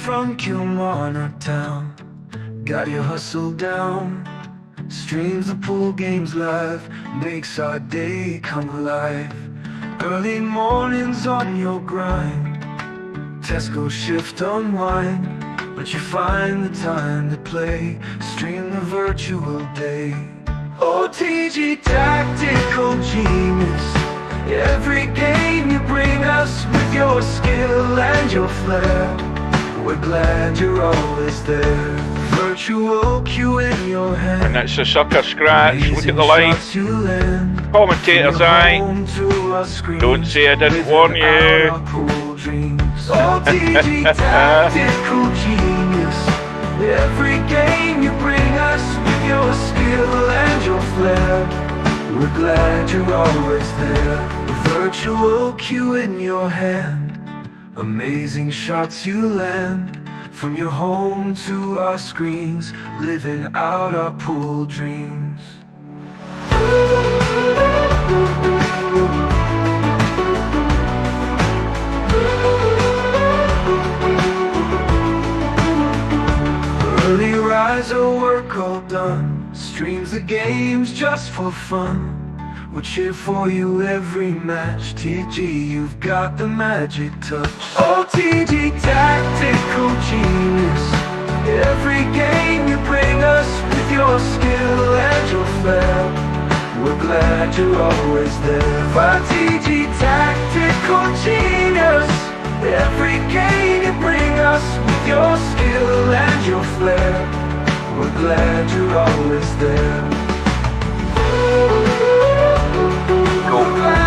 from Kilmarnock town. Got your hustle down. Streams the pool games live, makes our day come alive. Early mornings on your grind, Tesco shift unwind, but you find the time to play, stream the virtual day. OTG tactical genius, every game you bring us with your skill and your flair. We're glad you're always there. Virtual cue in your hand. And that's a sucker scratch. Look at the line. Commentator's eye. Don't say I didn't warn you. OTG tactical genius, every game you bring us with your skill and your flair. We're glad you're always there. Virtual cue in your hand, amazing shots you land. From your home to our screens, living out our pool dreams. Early riser, work all done, streams the games just for fun. We'll cheer for you every match. TG, you've got the magic touch. OTG tactical genius, every game you bring us with your skill and your flair. We're glad you're always there. OTG tactical genius, every game you bring us with your skill and your flair. We're glad you're always there.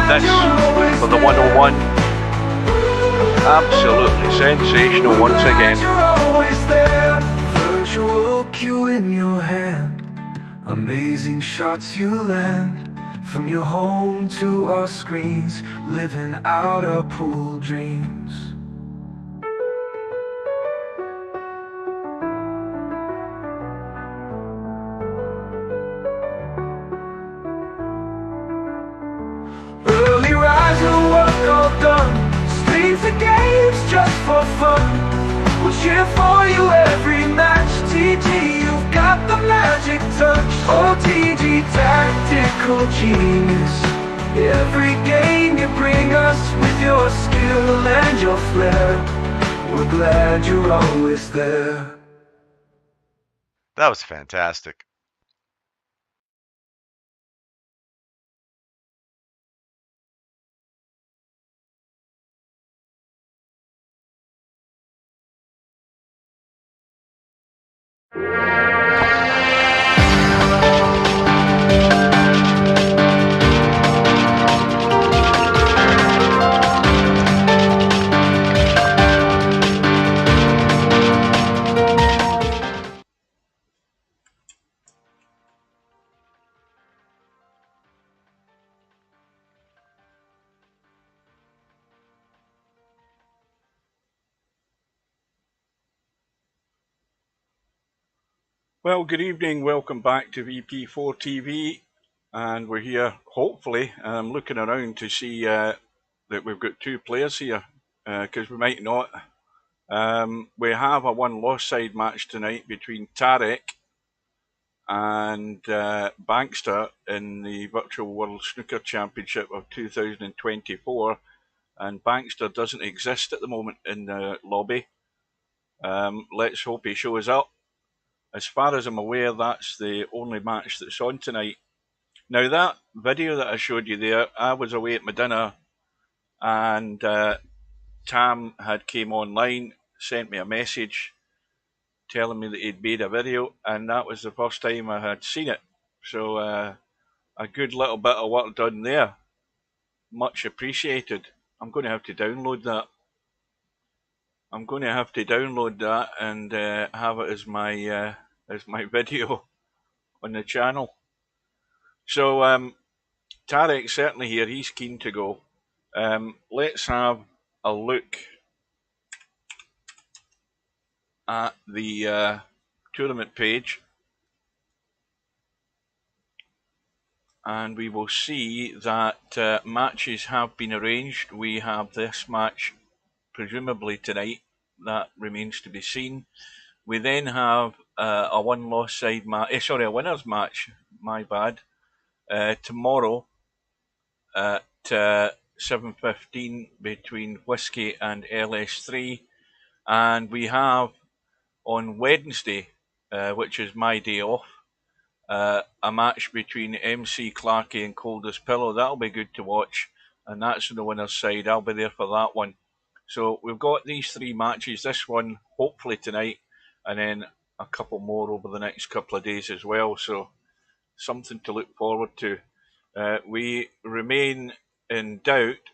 This for the 101. Absolutely sensational once again. Virtual cue in your hand, amazing shots you land. From your home to our screens, living out our pool dreams. The games just for fun. We'll cheer for you every match. TG, you've got the magic touch. OTG tactical genius, every game you bring us with your skill and your flair. We're glad you're always there. That was fantastic. Well, good evening, welcome back to VP4TV, and we're here, hopefully, looking around to see that we've got two players here, because we might not. We have a one-loss side match tonight between Tarek and Bankster in the Virtual World Snooker Championship of 2024, and Bankster doesn't exist at the moment in the lobby. Let's hope he shows up. As far as I'm aware, that's the only match that's on tonight. Now, that video that I showed you there, I was away at my dinner, and Tam had came online, sent me a message telling me that he'd made a video, and that was the first time I had seen it. So a good little bit of work done there. Much appreciated. I'm going to have to download that. I'm going to have to download that and have it as my video on the channel. So Tarek's certainly here. He's keen to go. Let's have a look at the tournament page, and we will see that matches have been arranged. We have this match presumably tonight that remains to be seen. We then have a one-loss side match. Sorry, a winners match. My bad. Tomorrow at 7:15 between Whiskey and LS3, and we have on Wednesday, which is my day off, a match between MC Clarkey and Coldest Pillow. That'll be good to watch, and that's on the winner's side. I'll be there for that one. So we've got these three matches, this one hopefully tonight, and then a couple more over the next couple of days as well. So something to look forward to. We remain in doubt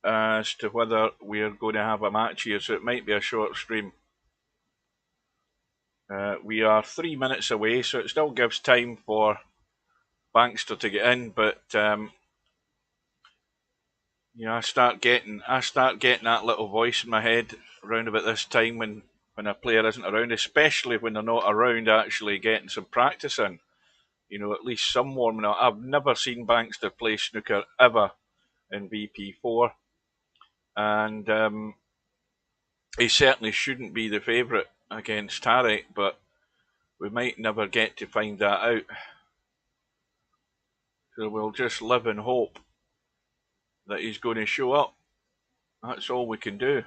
as to whether we are going to have a match here, so it might be a short stream. We are 3 minutes away, so it still gives time for Bankster to get in, but I start getting that little voice in my head around about this time when a player isn't around, especially when they're not around actually getting some practice in. At least some warming up. I've never seen Bankster play snooker ever in VP4, and he certainly shouldn't be the favourite against Tarek, but we might never get to find that out. So we'll just live in hope that he's going to show up. That's all we can do.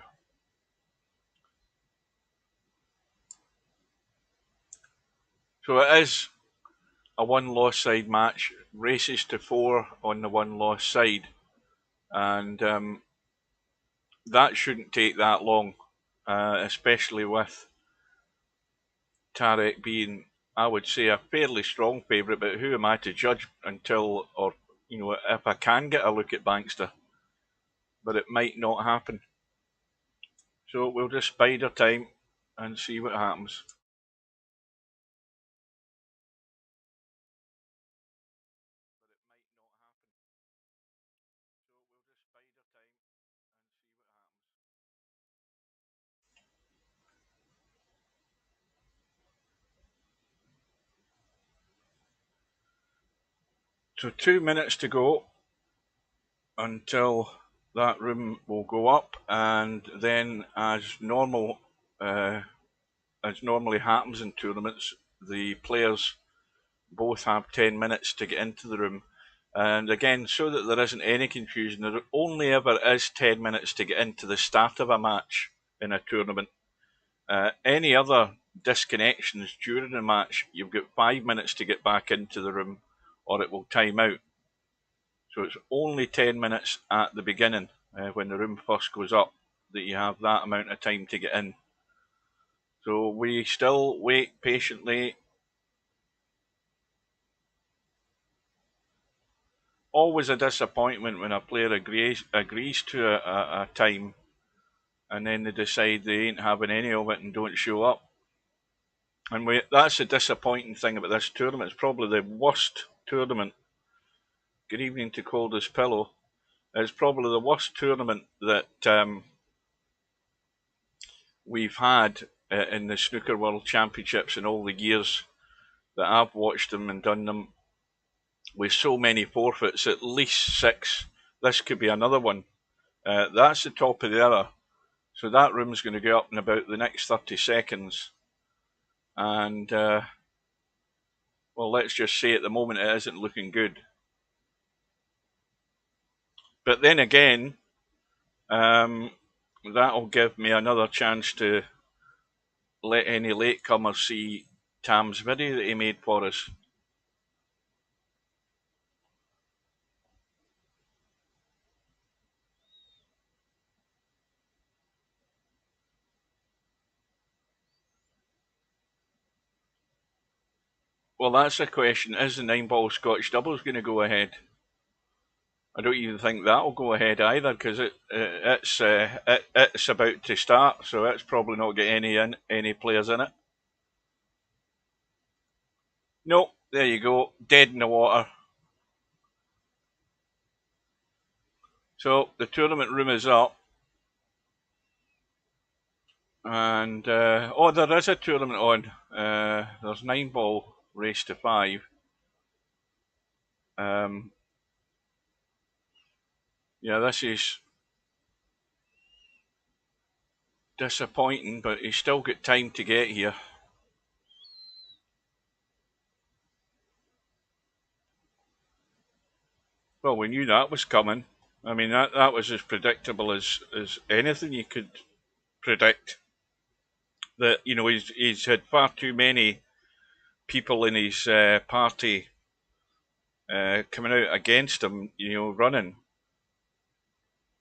So it is a one-loss side match, races to 4 on the one-loss side, and that shouldn't take that long, especially with Tarek being, I would say, a fairly strong favourite, but who am I to judge until, or if I can get a look at Bankster, but it might not happen. So we'll just bide our time and see what happens. So 2 minutes to go until that room will go up, and then as normally happens in tournaments, the players both have 10 minutes to get into the room. And again, so that there isn't any confusion, there only ever is 10 minutes to get into the start of a match in a tournament. Any other disconnections during a match, you've got 5 minutes to get back into the room or it will time out. So it's only 10 minutes at the beginning, when the room first goes up, that you have that amount of time to get in. So we still wait patiently. Always a disappointment when a player agrees to a time and then they decide they ain't having any of it and don't show up. And that's the disappointing thing about this tournament. It's probably the worst tournament. Good evening to Coldest Pillow. It's probably the worst tournament that we've had in the Snooker World Championships in all the years that I've watched them and done them, with so many forfeits, at least 6. This could be another one. That's the top of the hour. So that room's going to go up in about the next 30 seconds. And, well, let's just say at the moment it isn't looking good. But then again, that'll give me another chance to let any latecomers see Tam's video that he made for us. Well, that's the question. Is the 9-ball Scotch doubles going to go ahead? I don't even think that'll go ahead either, because it's about to start, so it's probably not got any players in it. No, there you go, dead in the water. So the tournament room is up, and there is a tournament on. There's 9-ball race to 5. Yeah, this is disappointing, but he's still got time to get here. Well, we knew that was coming. I mean, that was as predictable as anything you could predict. That, you know, he's had far too many people in his party coming out against him, you know, running,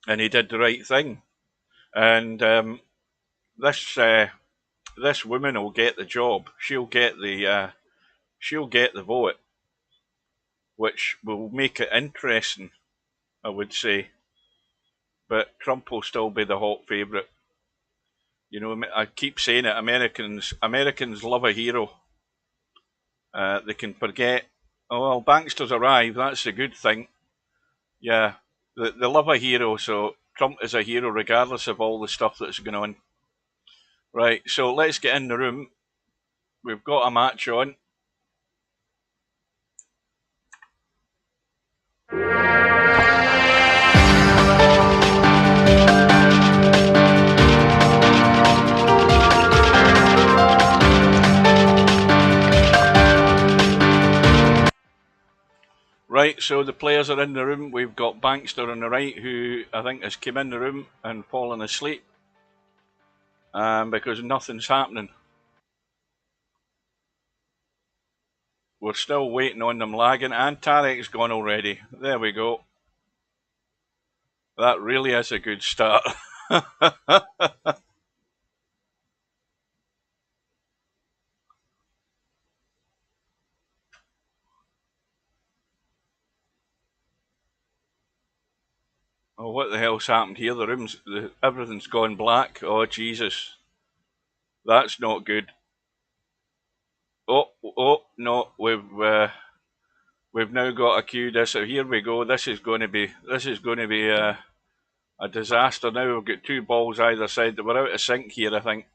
and he did the right thing. And this this woman will get the job. She'll get the vote, which will make it interesting, I would say. But Trump will still be the hot favourite. You know, I keep saying it. Americans love a hero. They can forget. Oh well, Bankster's arrived. That's a good thing. Yeah, they love a hero. So Trump is a hero regardless of all the stuff that's going on. Right. So let's get in the room. We've got a match on. Right, so the players are in the room. We've got Bankster on the right, who I think has come in the room and fallen asleep because nothing's happening. We're still waiting on them lagging, and Tarek's gone already. There we go. That really is a good start. Oh, what the hell's happened here? Everything's gone black. Oh, Jesus. That's not good. Oh, no, we've now got a queue. So here we go. This is going to be a disaster. Now we've got two balls either side. We're out of sync here, I think.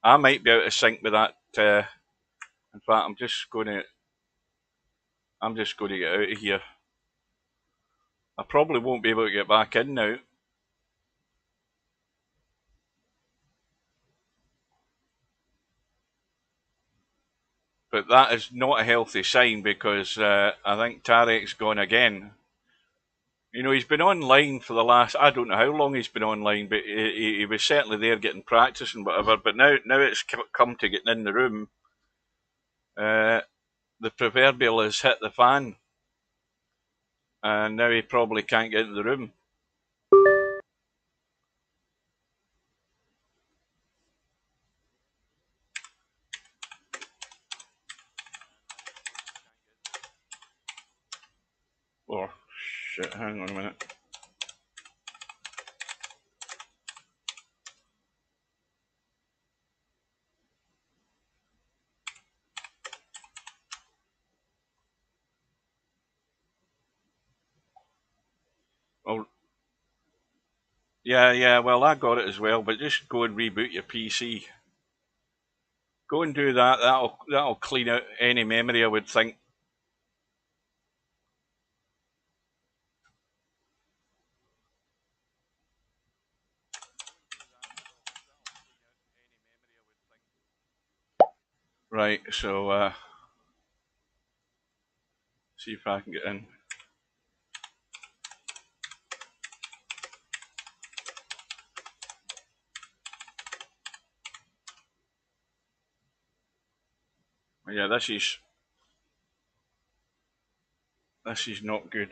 I might be out of sync with that. In fact, I'm just going to get out of here. I probably won't be able to get back in now. But that is not a healthy sign because I think Tarek's gone again. You know, he's been online for the last, I don't know how long he's been online, but he was certainly there getting practice and whatever. But now it's come to getting in the room. The proverbial has hit the fan. And now he probably can't get into the room. Oh, shit, hang on a minute. Oh, yeah, well, I got it as well, but just go and reboot your PC. Go and do that. That'll clean out any memory, I would think. Right, so see if I can get in. Yeah, this is not good.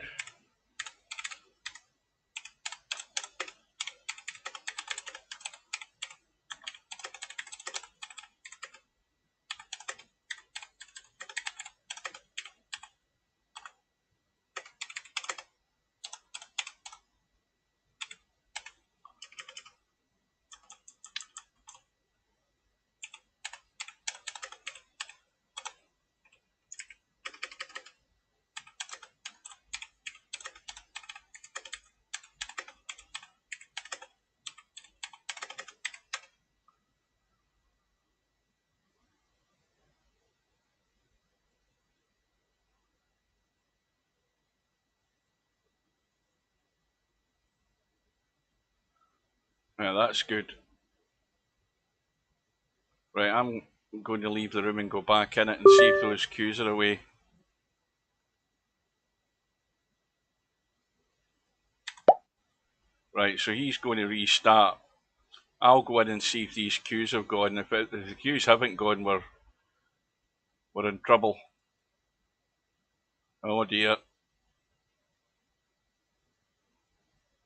Yeah, that's good. Right, I'm going to leave the room and go back in it and see if those queues are away. Right, so he's going to restart. I'll go in and see if these queues have gone. If the queues haven't gone, we're in trouble. Oh dear.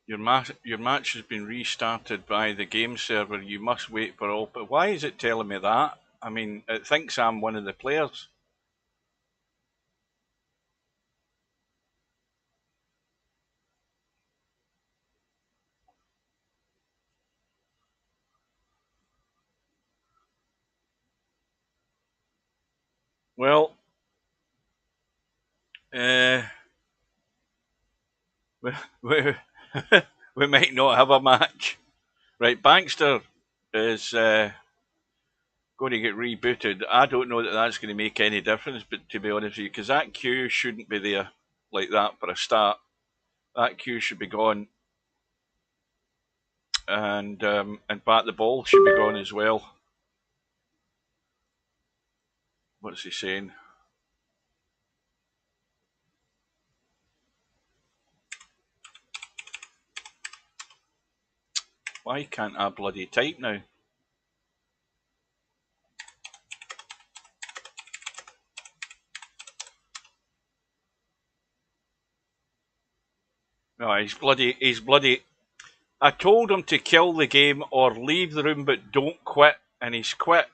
Your match has been restarted by the game server. You must wait for all. But why is it telling me that? I mean, it thinks I'm one of the players. Well, we, we, we might not have a match. Right, Bankster is going to get rebooted. I don't know that that's going to make any difference, but to be honest with you, because that queue shouldn't be there like that for a start. That queue should be gone, and bat the ball should be gone as well. What's he saying? Why can't I bloody type now? No, he's bloody. I told him to kill the game or leave the room, but don't quit, and he's quit.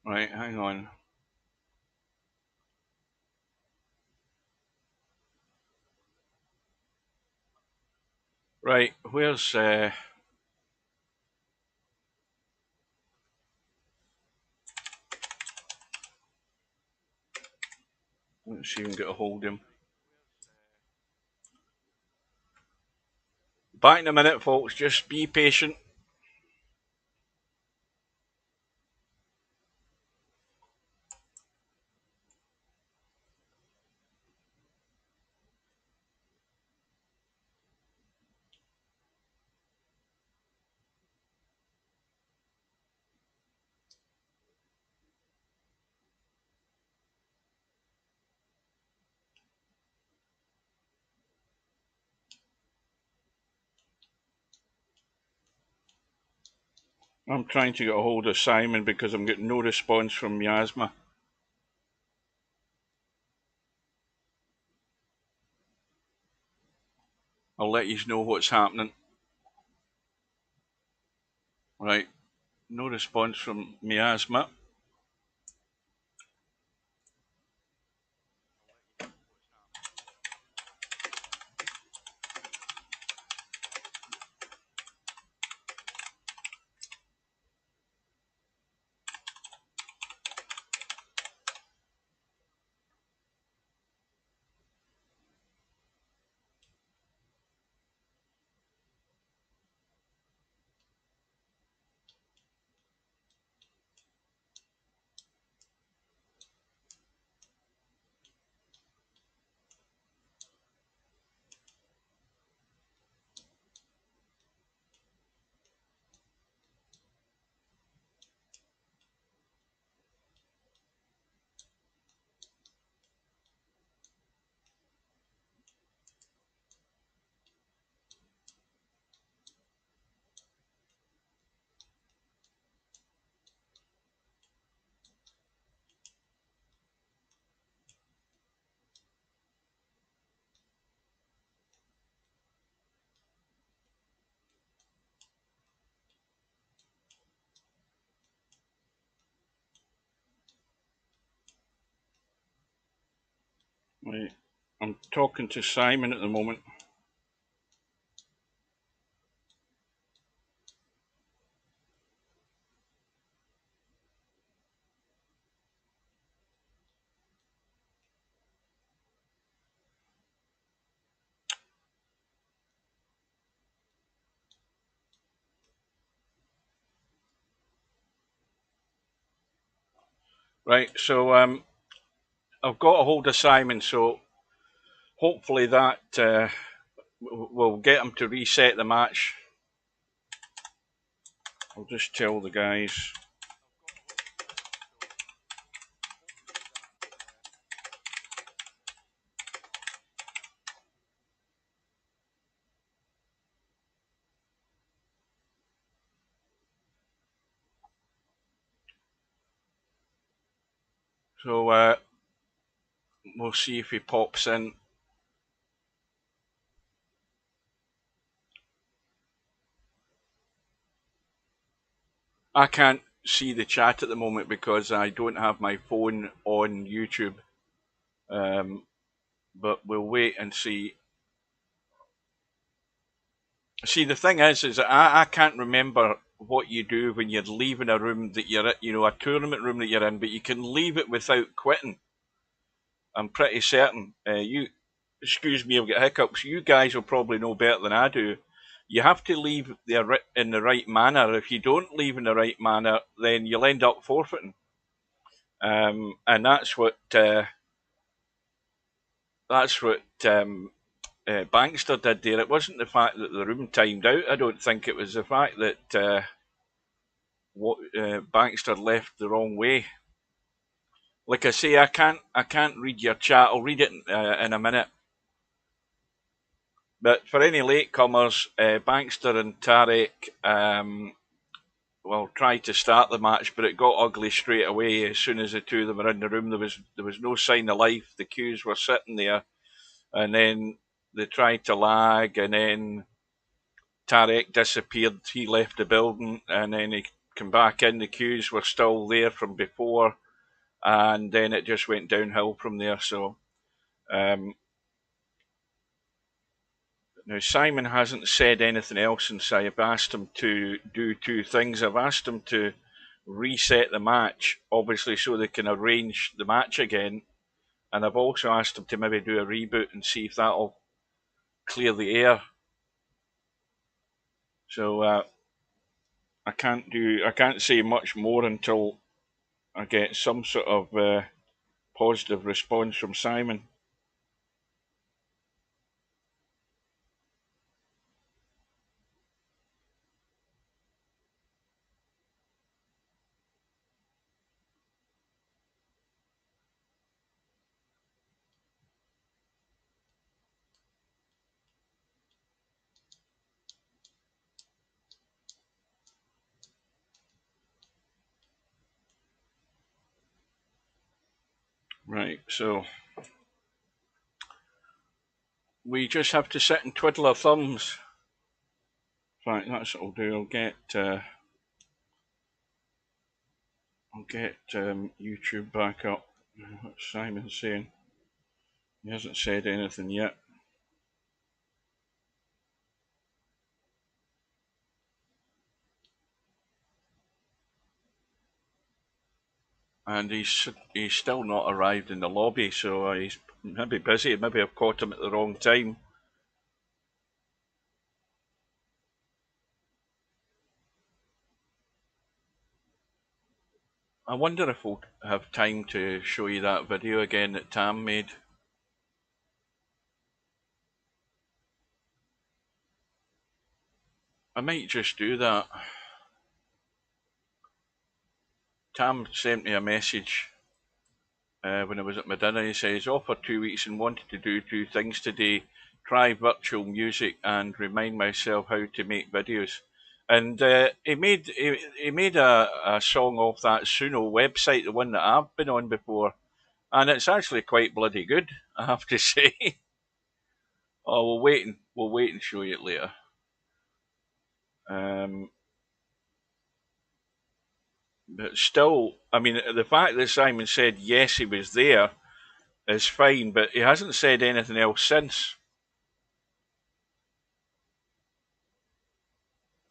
Right, hang on. Right, where's let's see if we can get a hold of him. Back in a minute, folks. Just be patient. I'm trying to get a hold of Simon because I'm getting no response from Miasma. I'll let you know what's happening. Right, no response from Miasma. Right, I'm talking to Simon at the moment. Right, so I've got a hold of Simon, so hopefully that will get him to reset the match. I'll just tell the guys. So we'll see if he pops in. I can't see the chat at the moment because I don't have my phone on YouTube. But we'll wait and see. See, the thing is that I can't remember what you do when you're leaving a room that you're at, a tournament room that you're in, but you can leave it without quitting. I'm pretty certain. Excuse me, I've got hiccups. You guys will probably know better than I do. You have to leave in the right manner. If you don't leave in the right manner, then you'll end up forfeiting. And that's what Bankster did there. It wasn't the fact that the room timed out. I don't think it was the fact that Bankster left the wrong way. Like I say, I can't read your chat. I'll read it in a minute. But for any latecomers, Bankster and Tarek tried to start the match, but it got ugly straight away as soon as the two of them were in the room. There was no sign of life. The queues were sitting there, and then they tried to lag, and then Tarek disappeared. He left the building, and then he came back in. The queues were still there from before, and then it just went downhill from there. So now Simon hasn't said anything else since I've asked him to do two things. I've asked him to reset the match, obviously, so they can arrange the match again, and I've also asked him to maybe do a reboot and see if that'll clear the air. So I can't say much more until I get some sort of positive response from Simon. Right, so we just have to sit and twiddle our thumbs. Right, that's what I'll do. I'll get YouTube back up. What's Simon saying? He hasn't said anything yet. And he's still not arrived in the lobby, so he's maybe busy. Maybe I've caught him at the wrong time. I wonder if we'll have time to show you that video again that Tam made. I might just do that. Tam sent me a message when I was at my dinner. He says, off for 2 weeks and wanted to do two things today. Try virtual music and remind myself how to make videos. And he made a song off that Suno website, the one that I've been on before. And it's actually quite bloody good, I have to say. Oh, we'll wait and show you it later. But still, I mean, the fact that Simon said yes, he was there is fine, but he hasn't said anything else since.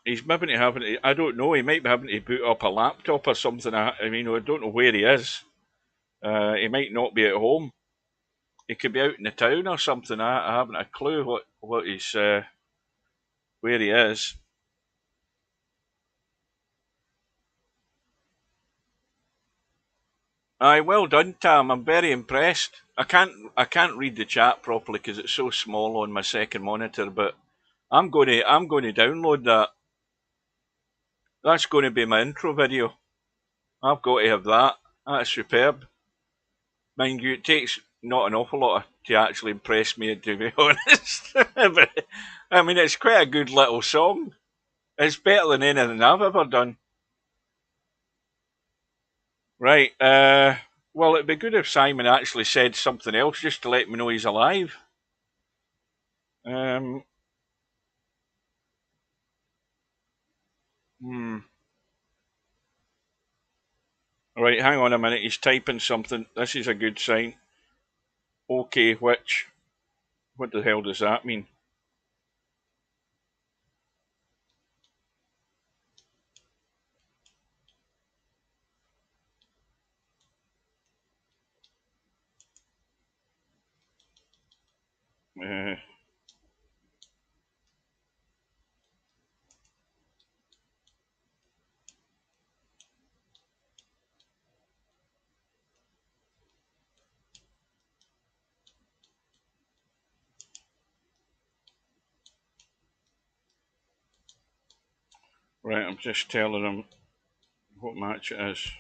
He's maybe having to, I don't know, he might be having to boot up a laptop or something. I mean, I don't know where he is. He might not be at home. He could be out in the town or something. I haven't a clue what he's where he is. Aye, well done, Tam. I'm very impressed. I can't read the chat properly because it's so small on my second monitor, but I'm going to download that. That's going to be my intro video. I've got to have that. That's superb. Mind you, it takes not an awful lot to actually impress me, to be honest. But, I mean, it's quite a good little song. It's better than anything I've ever done. Right. Well, it'd be good if Simon actually said something else just to let me know he's alive. Um, hmm. Right, hang on a minute. He's typing something. This is a good sign. Okay, which. What the hell does that mean? Uh, right, I'm just telling him what match it is.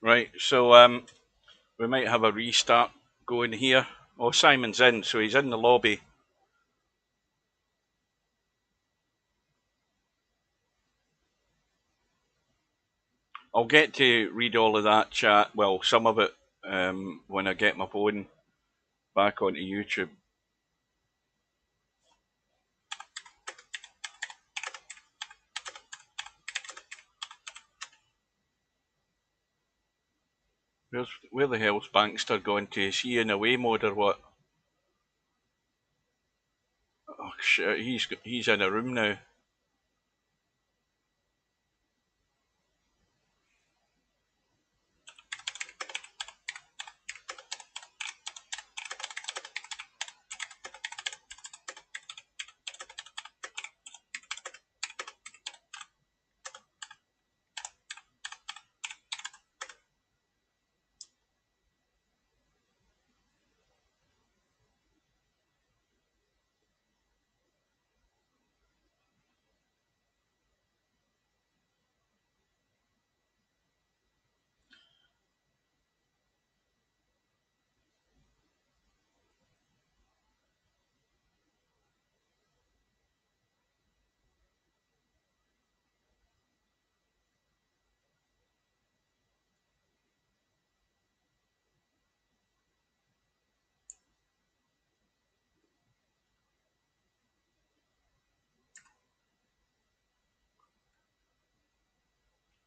Right, so we might have a restart going here. Oh, Simon's in, so he's in the lobby. I'll get to read all of that chat, well, some of it, when I get my phone back onto YouTube. Where the hell's Bankster gone to? Is he in away mode or what? Oh shit, he's in a room now.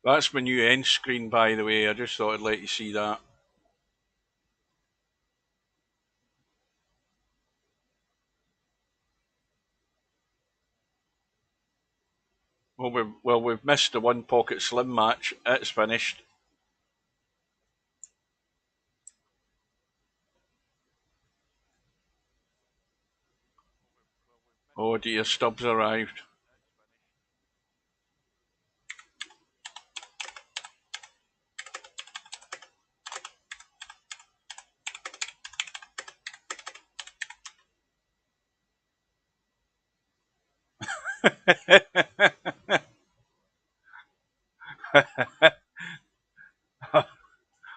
That's my new end screen, by the way. I just thought I'd let you see that. We've missed the one pocket slim match. It's finished. Oh dear, Stubbs arrived.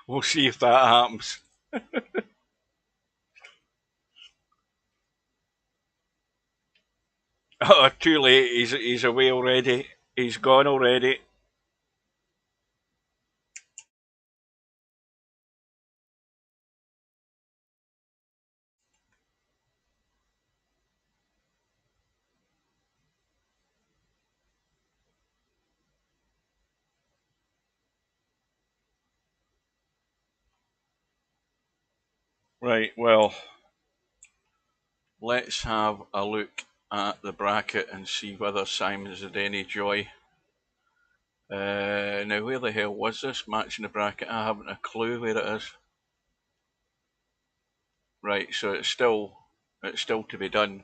We'll see if that happens. Oh, too late. He's away already. He's gone already. Right, well, let's have a look at the bracket and see whether Simon's had any joy. Now, where the hell was this match in the bracket? I haven't a clue where it is. Right, so it's still to be done.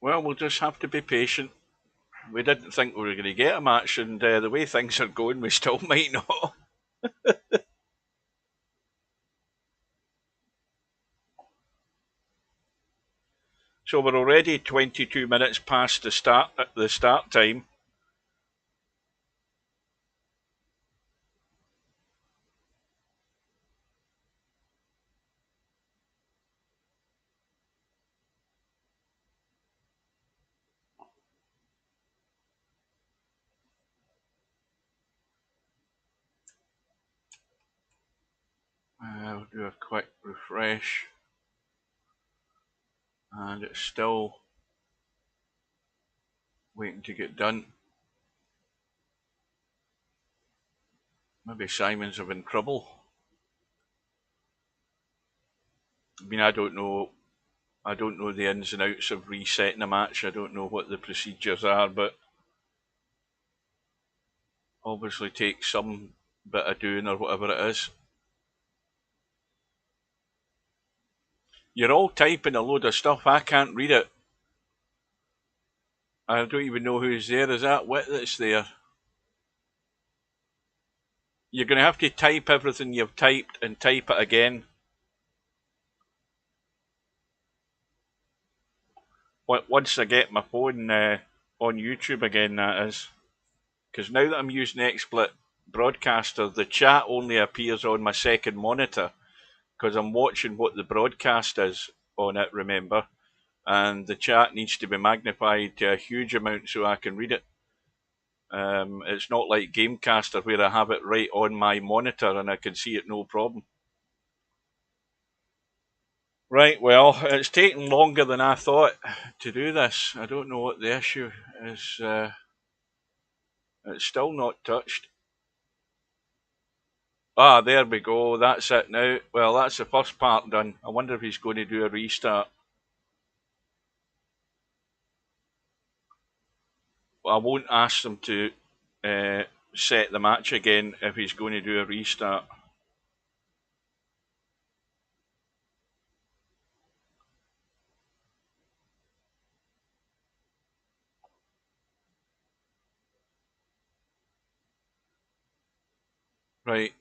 Well, we'll just have to be patient. We didn't think we were going to get a match, and the way things are going, we still might not. So we're already 22 minutes past the start time. I'll do a quick refresh, and it's still waiting to get done. Maybe Simon's having trouble. I mean, I don't know the ins and outs of resetting a match. I don't know what the procedures are, but obviously takes some bit of doing or whatever it is. You're all typing a load of stuff. I can't read it. I don't even know who's there. Is that Wit that's there? You're going to have to type everything you've typed and type it again. Once I get my phone on YouTube again, that is. Because now that I'm using XSplit Broadcaster, the chat only appears on my second monitor because I'm watching what the broadcast is on it, remember? And the chat needs to be magnified to a huge amount so I can read it. It's not like Gamecaster where I have it right on my monitor and I can see it no problem. Right, well, it's taken longer than I thought to do this. I don't know what the issue is. It's still not touched. Ah, there we go. That's it now. Well, that's the first part done. I wonder if he's going to do a restart. I won't ask them to set the match again if he's going to do a restart. Right.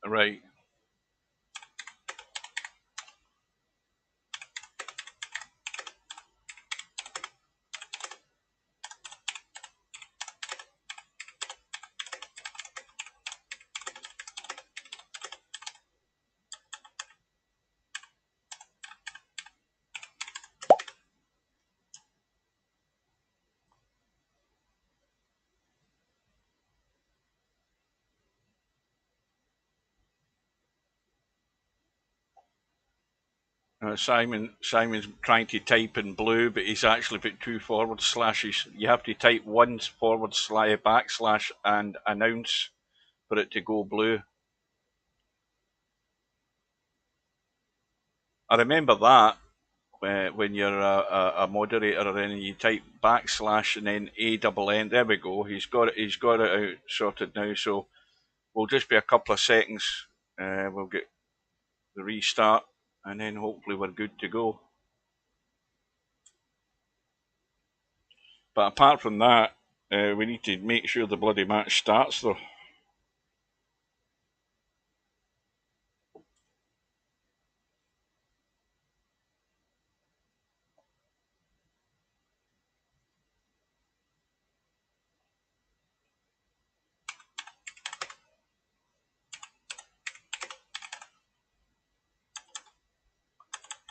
Right. Simon's trying to type in blue, but he's actually put 2 forward slashes. You have to type 1 forward slash backslash and announce for it to go blue. I remember that when you're a moderator or anything, you type / and then ANN. There we go. He's got it out sorted now. So we'll just be a couple of seconds. We'll get the restart, and then hopefully we're good to go. But apart from that, we need to make sure the bloody match starts though.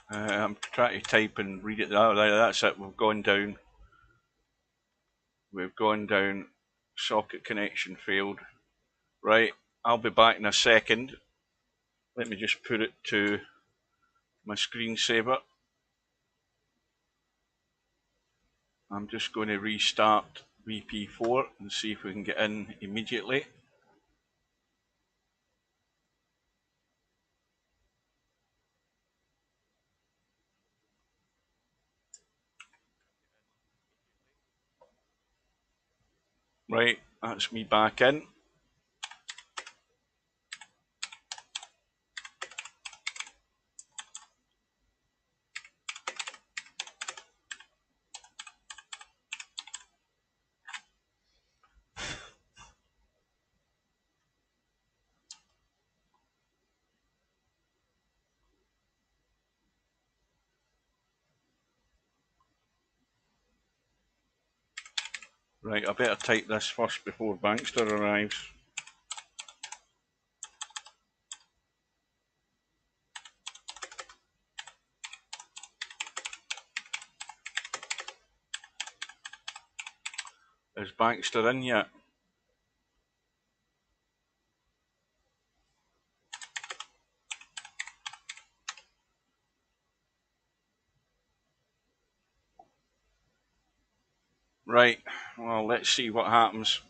I'm trying to type and read it. Oh, that's it. We've gone down. Socket connection failed. Right. I'll be back in a second. Let me just put it to my screensaver. I'm just going to restart VP4 and see if we can get in immediately. Right, that's me back in. Right, I better type this first before Bankster arrives. Is Bankster in yet? Right, well, let's see what happens.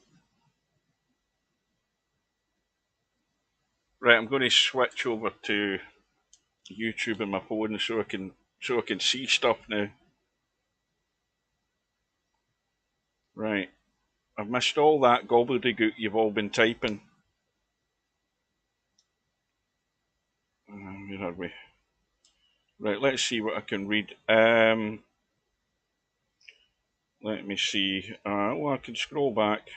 Right, I'm going to switch over to YouTube on my phone so I can see stuff now. Right, I've missed all that gobbledygook you've all been typing. Where are we? Right, let's see what I can read. Let me see. Well, I can scroll back.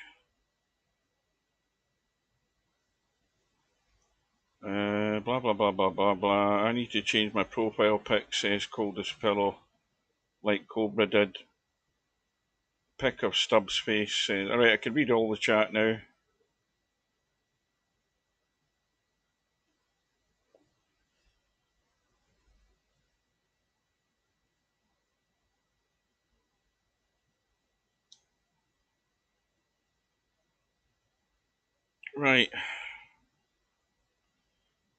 Blah, blah, blah, blah, blah, blah. I need to change my profile pic, says Coldest Pillow, like Cobra did. Pic of Stubbs' face says, alright, I can read all the chat now. Right.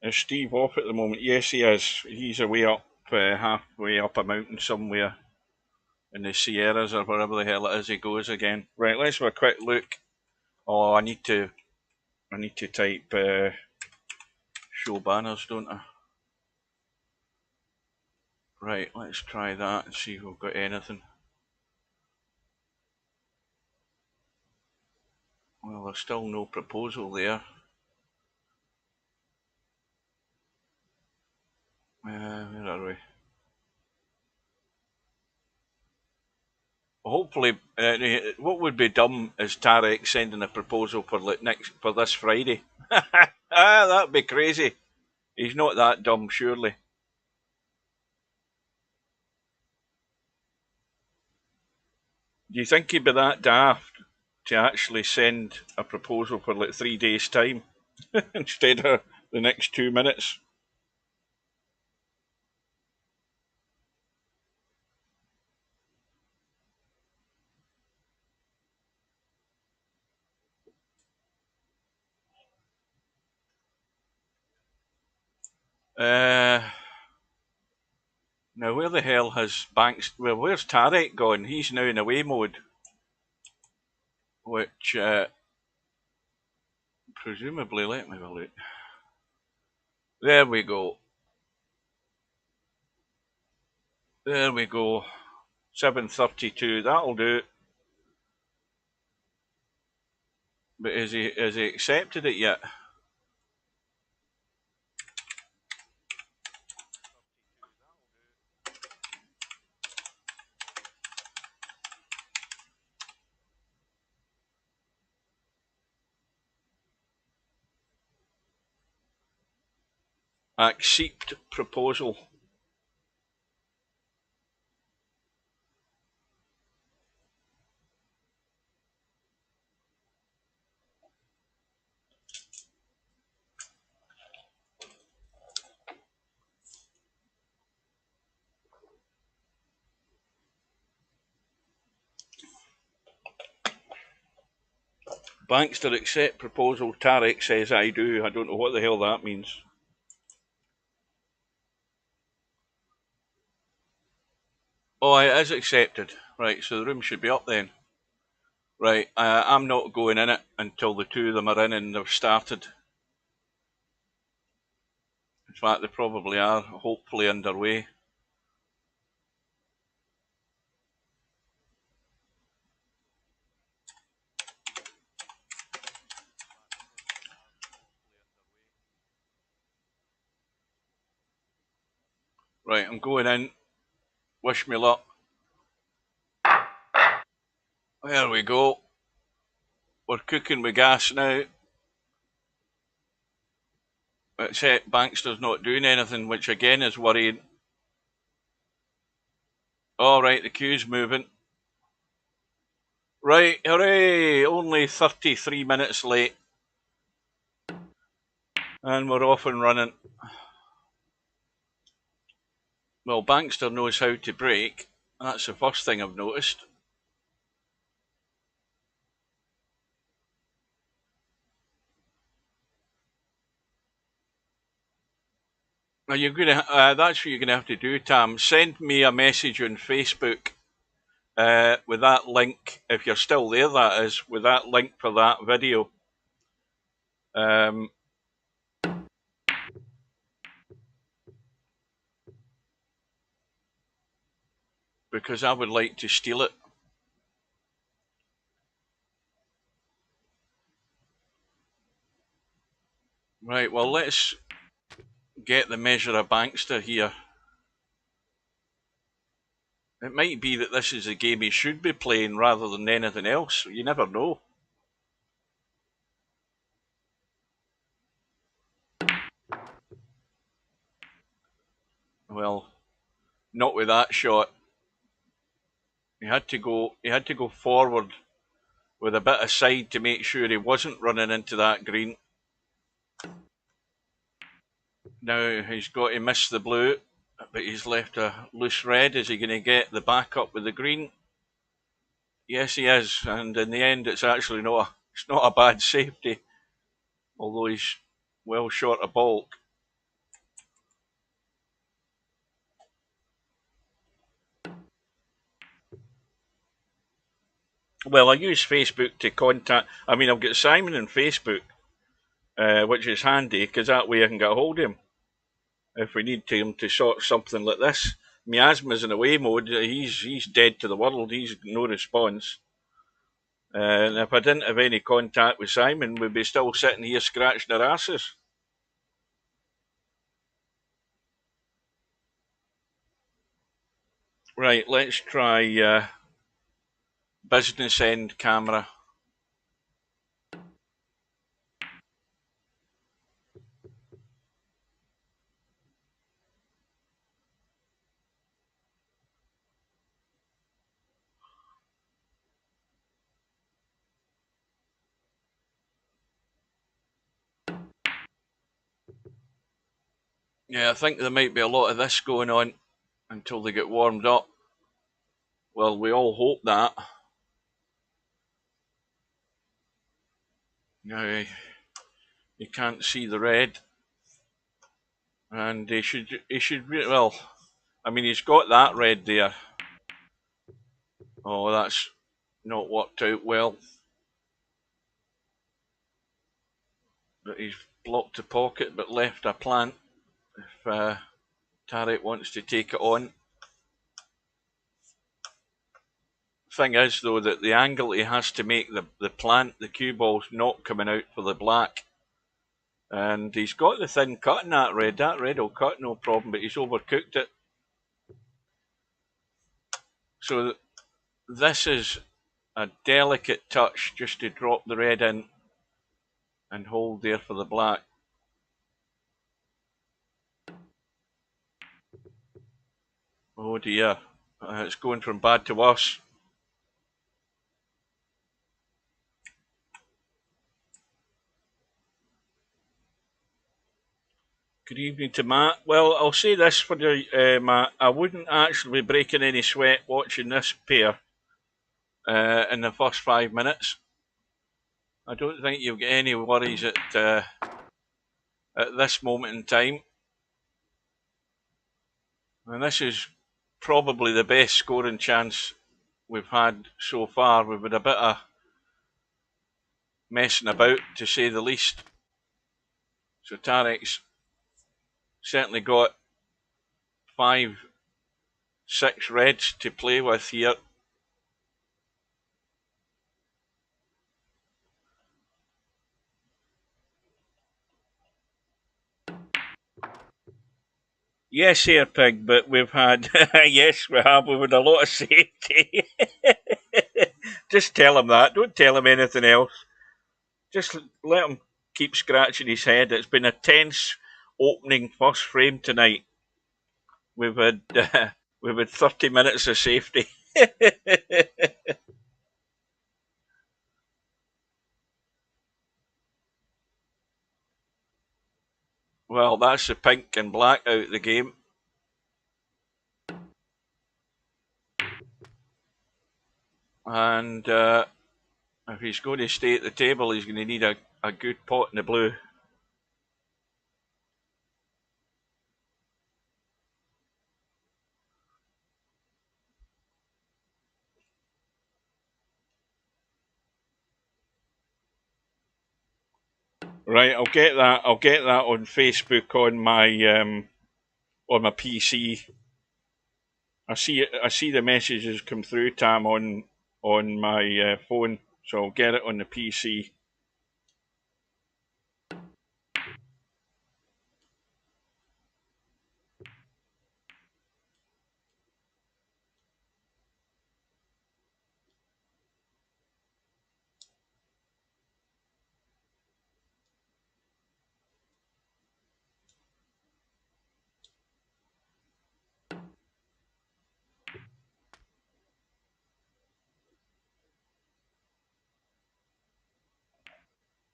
Is Steve off at the moment? Yes, he is. He's away up, halfway up a mountain somewhere in the Sierras or wherever the hell it is he goes again. Right, let's have a quick look. Oh, I need to type show banners, don't I? Right, let's try that and see if we've got anything. Well, there's still no proposal there. Where are we? Hopefully, what would be dumb is Tarek sending a proposal for this Friday. That'd be crazy. He's not that dumb, surely. Do you think he'd be that daft to actually send a proposal for like 3 days' time instead of the next 2 minutes? Now, where the hell has Well, where's Tarek gone? He's now in away mode, which presumably, let me have a look. There we go. There we go. 732. That'll do. But has he accepted it yet? Accept proposal. Bankster accept proposal. Tarek says I do. I don't know what the hell that means. Oh, it is accepted. Right, so the room should be up then. Right, I'm not going in it until the two of them are in and they've started. In fact, they probably are, hopefully underway. Right, I'm going in. Wish me luck. There we go. We're cooking with gas now. Except Bankster's not doing anything, which again is worrying. Alright, the queue's moving. Right, hooray! Only 33 minutes late. And we're off and running. Well, Bankster knows how to brake. That's the first thing I've noticed. Now you're gonna. That's what you're gonna have to do, Tam. Send me a message on Facebook with that link, if you're still there. That is, with that link for that video. Because I would like to steal it. Right. Well, let's get the measure of Bankster here. It might be that this is a game he should be playing rather than anything else. You never know. Well, not with that shot. He had to go forward with a bit of side to make sure he wasn't running into that green. Now he's got to miss the blue, but he's left a loose red. Is he going to get the backup with the green? Yes, he is. And in the end, it's actually not a bad safety, although he's well short of bulk. Well, I use Facebook to contact. I mean, I've got Simon on Facebook, which is handy because that way I can get a hold of him if we need him to sort something like this. Miasma's in away mode. He's dead to the world. He's no response. And if I didn't have any contact with Simon, we'd be still sitting here scratching our asses. Right, let's try business end camera. Yeah, I think there might be a lot of this going on until they get warmed up. Well, we all hope that. Now, you can't see the red. And he should, well, I mean, he's got that red there. Oh, that's not worked out well. But he's blocked the pocket but left a plant if Tarek wants to take it on. thing is, though, that the angle he has to make the cue ball's not coming out for the black. And he's got the thin cut in that red. That red will cut, no problem, but he's overcooked it. So this is a delicate touch just to drop the red in and hold there for the black. Oh dear, it's going from bad to worse. Good evening to Matt. Well, I'll say this for you, Matt. I wouldn't actually be breaking any sweat watching this pair in the first 5 minutes. I don't think you'll get any worries at this moment in time. And this is probably the best scoring chance we've had so far. We've had a bit of messing about, to say the least. So Tarek's certainly got 5, 6 reds to play with here. Yes, here, Pig, but we've had, yes, we have, we've had a lot of safety. Just tell him that, don't tell him anything else. Just let him keep scratching his head. It's been a tense opening first frame tonight. We've had 30 minutes of safety. Well, that's the pink and black out of the game. And if he's going to stay at the table, he's going to need a good pot in the blue. Right, I'll get that. I'll get that on Facebook on my PC. I see the messages come through, Tam, on my phone, so I'll get it on the PC.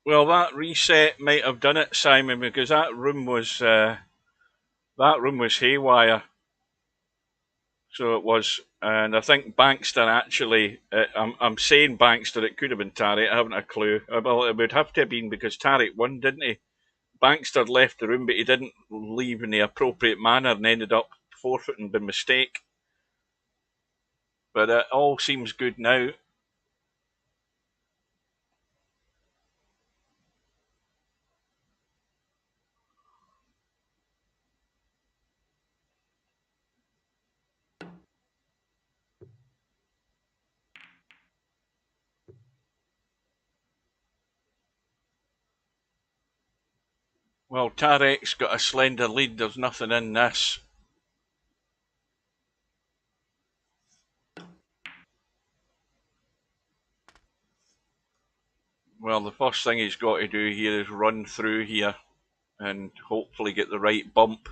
Well, that reset might have done it, Simon, because that room was haywire. So it was, and I think Bankster actually. I'm saying Bankster. It could have been Tarek. I haven't a clue. Well, it would have to have been because Tarek won, didn't he? Bankster left the room, but he didn't leave in the appropriate manner and ended up forfeiting by mistake. But it all seems good now. Well, Tarek's got a slender lead. There's nothing in this. Well, the first thing he's got to do here is run through here and hopefully get the right bump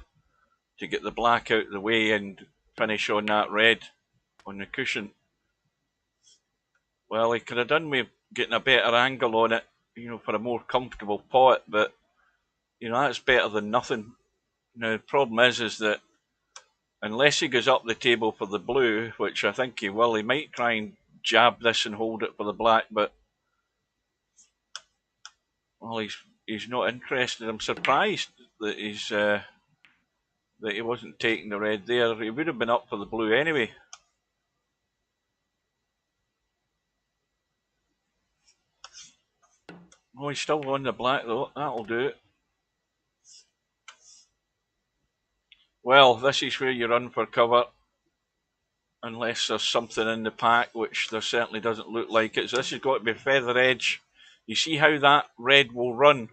to get the black out of the way and finish on that red on the cushion. Well, he could have done with getting a better angle on it, for a more comfortable pot, but, that's better than nothing. Now, the problem is that unless he goes up the table for the blue, which I think he will, he might try and jab this and hold it for the black, but, well, he's not interested. I'm surprised that that he wasn't taking the red there. He would have been up for the blue anyway. Oh, he's still on the black though. That'll do it. Well, this is where you run for cover. unless there's something in the pack, which there certainly doesn't look like it. So this has got to be feather edge. You see how that red will run?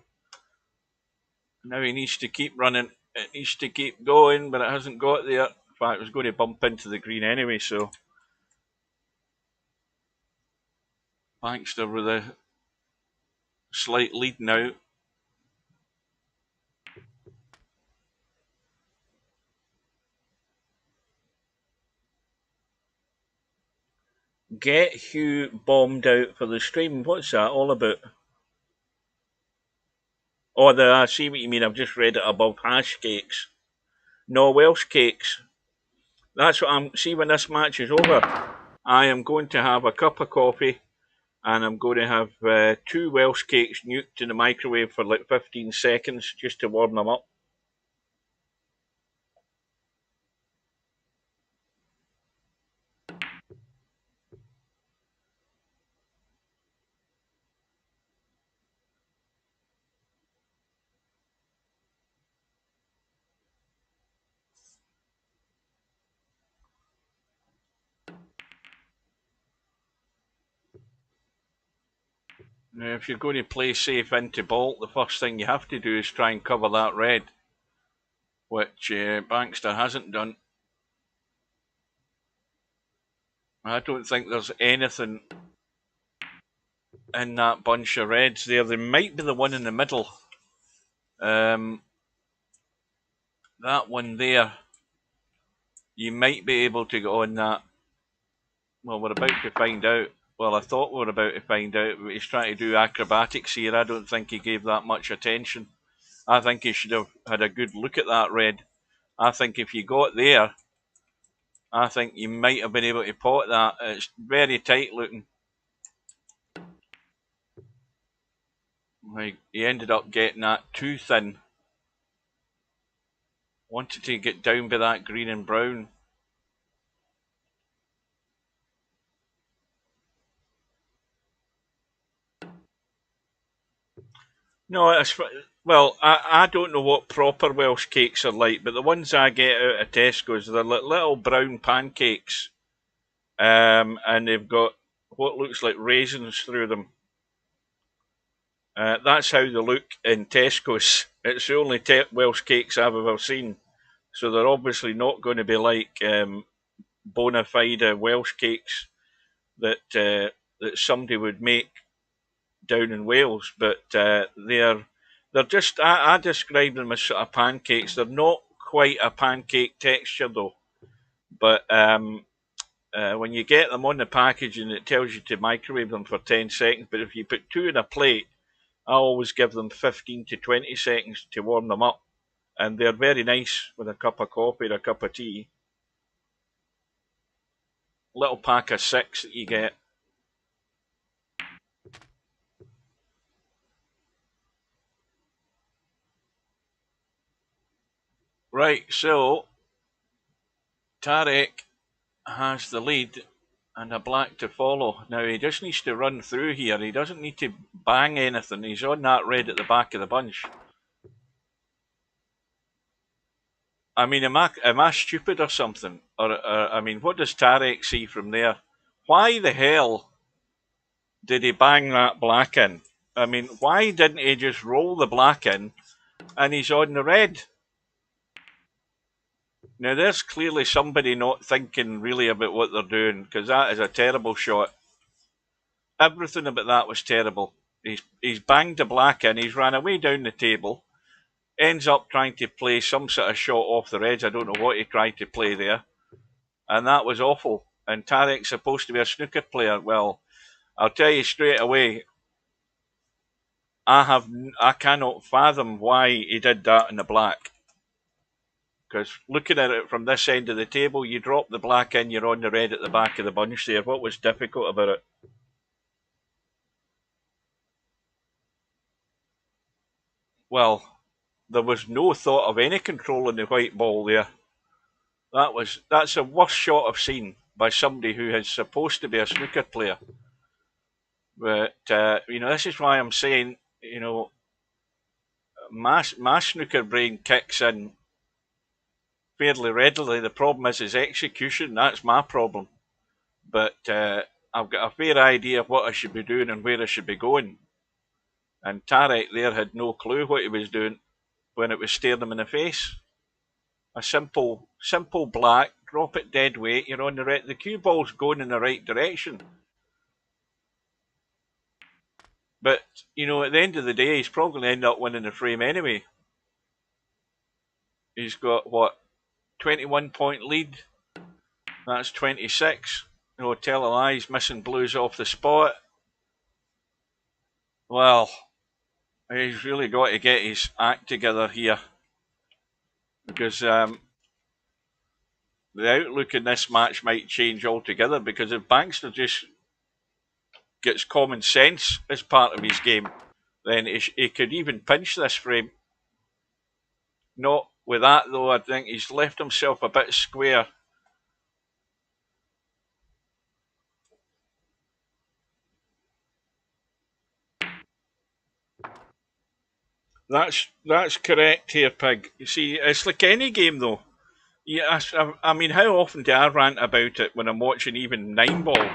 Now he needs to keep running. It needs to keep going, but it hasn't got there. In fact, it was going to bump into the green anyway, so Bankster with a slight lead now. Get Hugh bombed out for the stream. What's that all about? Oh, I see what you mean. I've just read it above. Hash cakes. No, Welsh cakes. That's what I'm... See, when this match is over, I am going to have a cup of coffee and I'm going to have 2 Welsh cakes nuked in the microwave for like 15 seconds just to warm them up. Now, if you're going to play safe into Bolt, the first thing you have to do is try and cover that red, which Bankster hasn't done. I don't think there's anything in that bunch of reds there. There might be the one in the middle. That one there. You might be able to go on that. Well, we're about to find out. Well, I thought we were about to find out, but he's trying to do acrobatics here. I don't think he gave that much attention. I think he should have had a good look at that red. I think if you got there, I think you might have been able to pot that. It's very tight looking. Like, he ended up getting that too thin. Wanted to get down by that green and brown. No, it's, well, I don't know what proper Welsh cakes are like, but the ones I get out of Tesco's, they're like little brown pancakes. And they've got what looks like raisins through them. That's how they look in Tesco's. It's the only Welsh cakes I've ever seen. So they're obviously not going to be like bona fide Welsh cakes that that somebody would make down in Wales, but they're just I describe them as sort of pancakes. They're not quite a pancake texture though, but when you get them on the packaging, it tells you to microwave them for 10 seconds. But if you put 2 in a plate, I always give them 15 to 20 seconds to warm them up, and they're very nice with a cup of coffee or a cup of tea. Little pack of 6 that you get. Right, so Tarek has the lead and a black to follow. Now he just needs to run through here. He doesn't need to bang anything. He's on that red at the back of the bunch. I mean, am I stupid or something? Or I mean, what does Tarek see from there? Why the hell did he bang that black in? I mean, why didn't he just roll the black in and he's on the red? Now, there's clearly somebody not thinking really about what they're doing, because that is a terrible shot. Everything about that was terrible. He's banged the black in, he's ran away down the table, ends up trying to play some sort of shot off the edge. I don't know what he tried to play there. And that was awful. And Tarek's supposed to be a snooker player. Well, I'll tell you straight away, I cannot fathom why he did that in the black. Because looking at it from this end of the table, you drop the black in, you're on the red at the back of the bunch there. What was difficult about it? Well, there was no thought of any control in the white ball there. That's the worst shot I've seen by somebody who is supposed to be a snooker player. But this is why I'm saying, my snooker brain kicks in fairly readily. The problem is his execution. That's my problem. But I've got a fair idea of what I should be doing and where I should be going. And Tarek there had no clue what he was doing when it was staring him in the face. A simple black, drop it dead weight, you're on the cue ball's going in the right direction. But, you know, at the end of the day, he's probably going to end up winning the frame anyway. He's got, what, 21-point lead? That's 26. You know, tell a lie, he's missing blues off the spot. Well, he's really got to get his act together here. Because the outlook in this match might change altogether. Because if Bankster just gets common sense as part of his game, then he could even pinch this frame. Not with that though, I think he's left himself a bit square. That's correct here, Pig. You see, it's like any game though. Yeah, I mean, how often do I rant about it when I'm watching even 9-ball?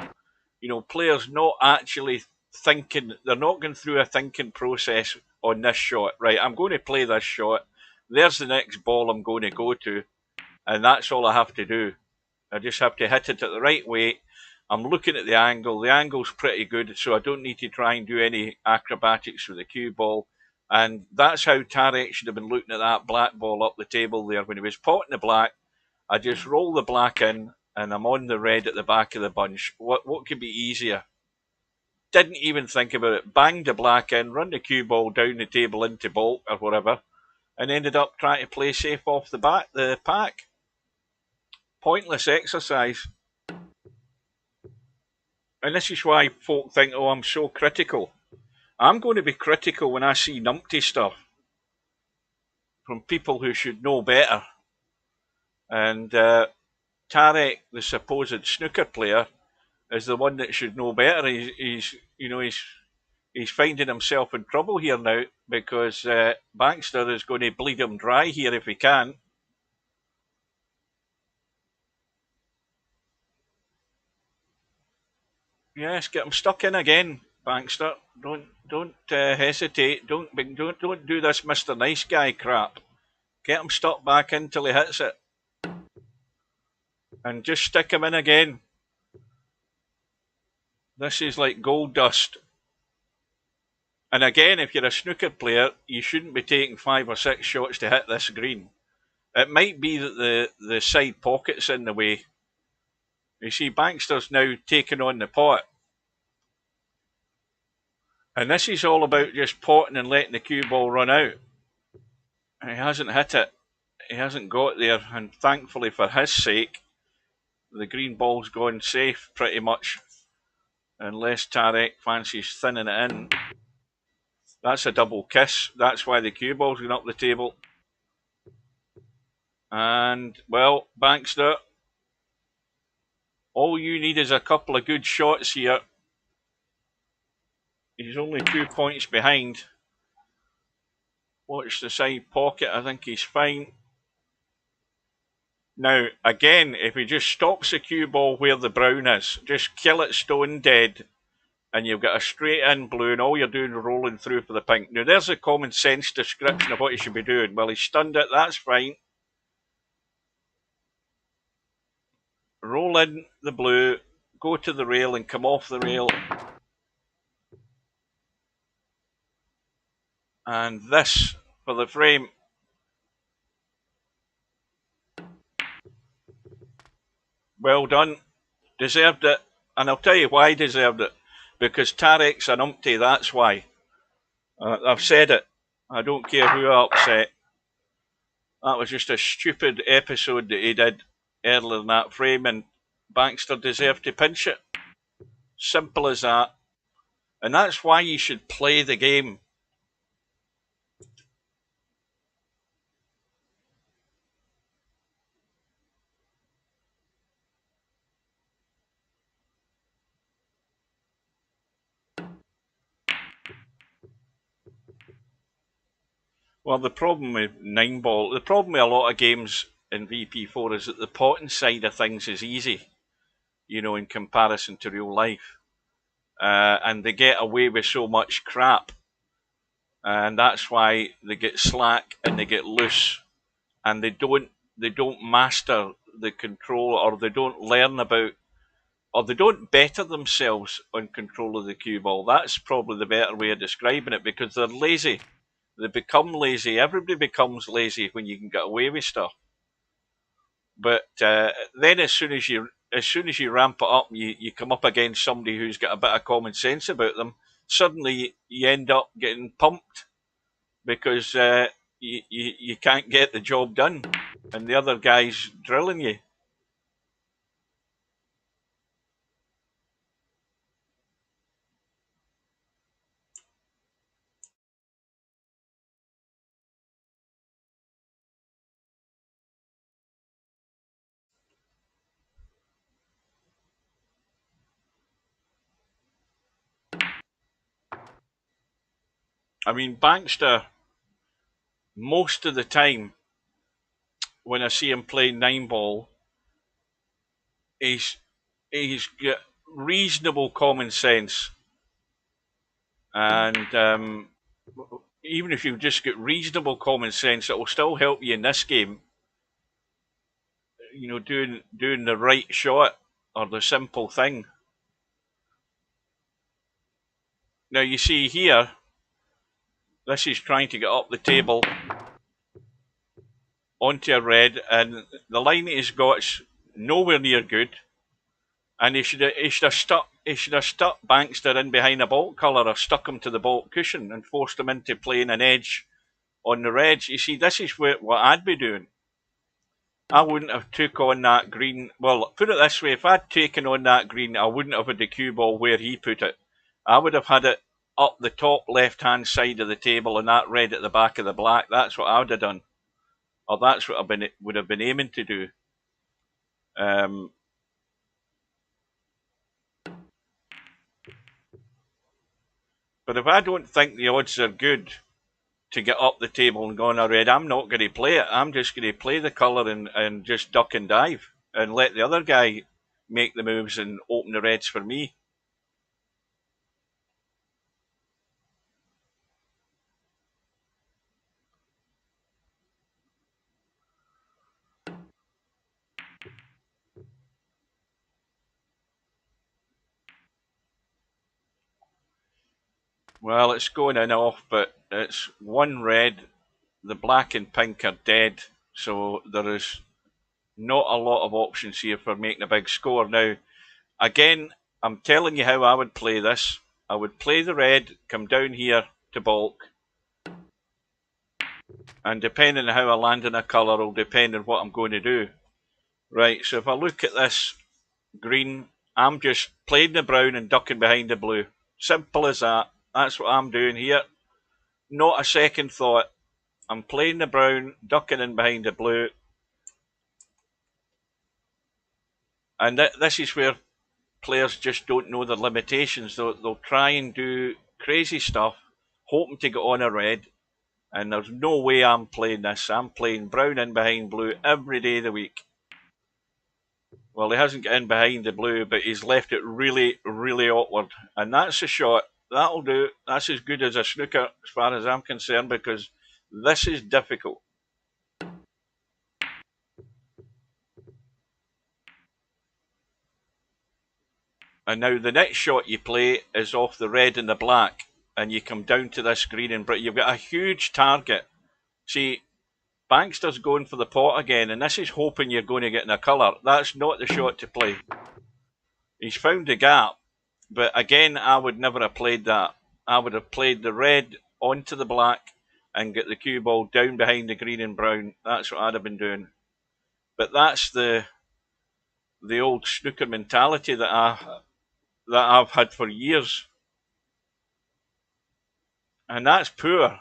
You know, players not actually thinking, they're not going through a thinking process on this shot. Right, I'm going to play this shot. There's the next ball I'm going to go to. And that's all I have to do. I just have to hit it at the right way. I'm looking at the angle. The angle's pretty good, so I don't need to try and do any acrobatics with the cue ball. And that's how Tarek should have been looking at that black ball up the table there. When he was potting the black, I just roll the black in, and I'm on the red at the back of the bunch. What could be easier? Didn't even think about it. Banged the black in, run the cue ball down the table into bolt or whatever, and ended up trying to play safe off the pack. Pointless exercise. And this is why folk think, oh, I'm so critical. I'm going to be critical when I see numpty stuff from people who should know better. And Tarek, the supposed snooker player, is the one that should know better. He's finding himself in trouble here now because Bankster is going to bleed him dry here if he can. Yes, get him stuck in again, Bankster. Don't hesitate. Don't do this Mr. Nice Guy crap. Get him stuck back in till he hits it, and just stick him in again. This is like gold dust. And again, if you're a snooker player, you shouldn't be taking 5 or 6 shots to hit this green. It might be that the side pocket's in the way. You see, Bankster's now taking on the pot. And this is all about just potting and letting the cue ball run out. And he hasn't hit it. He hasn't got there. And thankfully for his sake, the green ball's gone safe pretty much. Unless Tarek fancies thinning it in. That's a double kiss. That's why the cue ball's going up the table. And, well, Bankster, all you need is a couple of good shots here. He's only 2 points behind. Watch the side pocket. I think he's fine. Now, again, if he just stops the cue ball where the brown is, just kill it stone dead, and you've got a straight in blue, and all you're doing is rolling through for the pink. Now, there's a common sense description of what he should be doing. Well, he stunned it. That's fine. Roll in the blue, go to the rail, and come off the rail. And this for the frame. Well done. Deserved it. And I'll tell you why he deserved it. Because Tarek's an umpty, that's why. I've said it. I don't care who I upset. That was just a stupid episode that he did earlier in that frame, and Bankster deserved to pinch it. Simple as that. And that's why you should play the game. Well, the problem with 9-ball, the problem with a lot of games in VP4 is that the potting side of things is easy, you know, in comparison to real life. And they get away with so much crap. And that's why they get slack and they get loose. And they don't master the control, or they don't learn about, or they don't better themselves on control of the cue ball. That's probably the better way of describing it, because they're lazy. They become lazy. Everybody becomes lazy when you can get away with stuff. But then as soon as you ramp it up, you come up against somebody who's got a bit of common sense about them, suddenly you end up getting pumped because you can't get the job done and the other guy's drilling you. I mean, Bankster, most of the time when I see him play 9-ball, he's got reasonable common sense. And even if you've just got reasonable common sense, it will still help you in this game. You know, doing the right shot or the simple thing. Now you see here, this is trying to get up the table onto a red, and the line he's got's nowhere near good. And he should have stuck Bankster in behind a baulk colour, or stuck him to the baulk cushion and forced him into playing an edge on the reds. You see, this is what I'd be doing. I wouldn't have took on that green. Well, put it this way, if I'd taken on that green, I wouldn't have had the cue ball where he put it. I would have had it up the top left-hand side of the table and that red at the back of the black. That's what I would have done. Or that's what I would have been aiming to do. But if I don't think the odds are good to get up the table and go on a red, I'm not going to play it. I'm just going to play the colour and just duck and dive and let the other guy make the moves and open the reds for me. Well, it's going in off, but it's one red. The black and pink are dead, so there is not a lot of options here for making a big score. Now, again, I'm telling you how I would play this. I would play the red, come down here to baulk, and depending on how I land in a colour will depend on what I'm going to do. Right, so if I look at this green, I'm just playing the brown and ducking behind the blue. Simple as that. That's what I'm doing here. Not a second thought. I'm playing the brown, ducking in behind the blue. And this is where players just don't know their limitations. They'll try and do crazy stuff, hoping to get on a red. And there's no way I'm playing this. I'm playing brown in behind blue every day of the week. Well, he hasn't got in behind the blue, but he's left it really, really awkward. And that's a shot. That'll do. That's as good as a snooker as far as I'm concerned, because this is difficult. And now the next shot you play is off the red and the black, and you come down to this green and you've got a huge target. See, Bankster's going for the pot again, and this is hoping you're going to get in a colour. That's not the shot to play. He's found the gap, but again, I would never have played that. I would have played the red onto the black and get the cue ball down behind the green and brown. That's what I'd have been doing. But that's the old snooker mentality that I've had for years. And that's poor,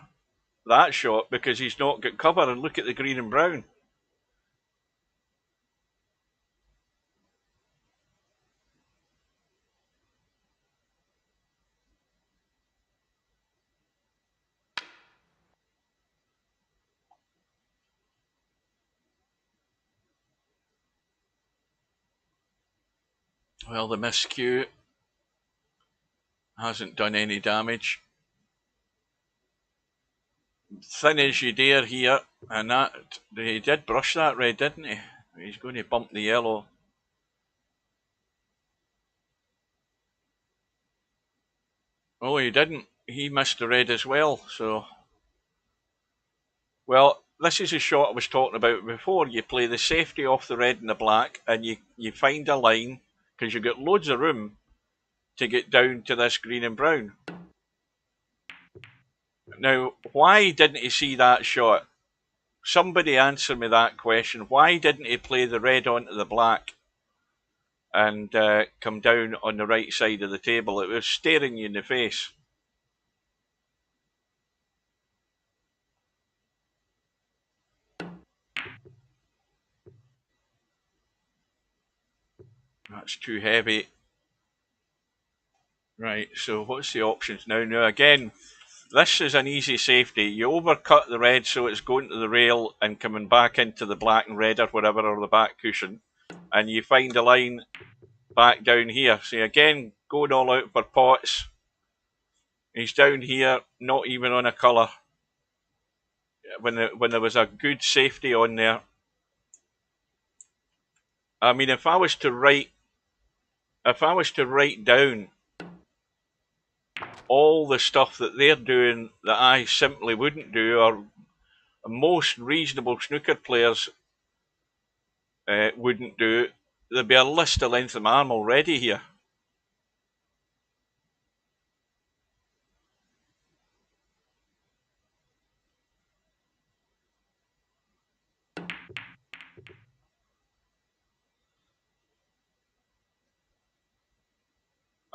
that shot, because he's not got cover. And look at the green and brown. Well, the miscue hasn't done any damage. Thin as you dare here, and that he did brush that red, didn't he? He's going to bump the yellow. Oh, he didn't. He missed the red as well. So, well, this is a shot I was talking about before. You play the safety off the red and the black, and you find a line because you've got loads of room to get down to this green and brown. Now, why didn't he see that shot? Somebody answer me that question. Why didn't he play the red onto the black and come down on the right side of the table? It was staring you in the face. That's too heavy. Right, so what's the options now? Now, again, this is an easy safety. You overcut the red so it's going to the rail and coming back into the black and red or whatever, or the back cushion. And you find a line back down here. So again, going all out for pots. He's down here, not even on a colour. When there was a good safety on there. I mean, if I was to write down all the stuff that they're doing that I simply wouldn't do, or most reasonable snooker players wouldn't do, there'd be a list of length of my arm already here.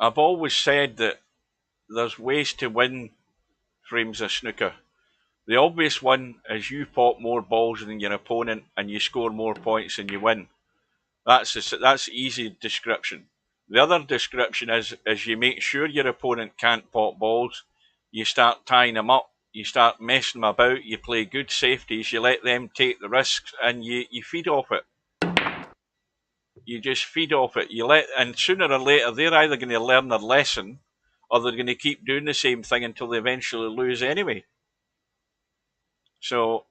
I've always said that there's ways to win frames of snooker. The obvious one is you pop more balls than your opponent and you score more points and you win. That's easy description. The other description is you make sure your opponent can't pop balls. You start tying them up. You start messing them about. You play good safeties. You let them take the risks, and you feed off it. You just feed off it. And sooner or later they're either going to learn their lesson, or they're going to keep doing the same thing until they eventually lose anyway. So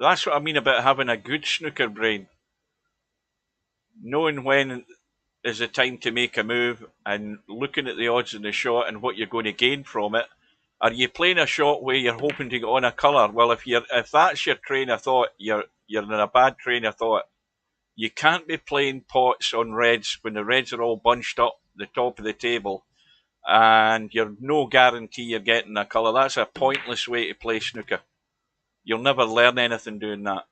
that's what I mean about having a good snooker brain. Knowing when is the time to make a move and looking at the odds in the shot and what you're going to gain from it. Are you playing a shot where you're hoping to get on a colour? Well, if that's your train of thought, you're in a bad train of thought. You can't be playing pots on reds when the reds are all bunched up the top of the table and you're no guarantee you're getting a colour. That's a pointless way to play snooker. You'll never learn anything doing that.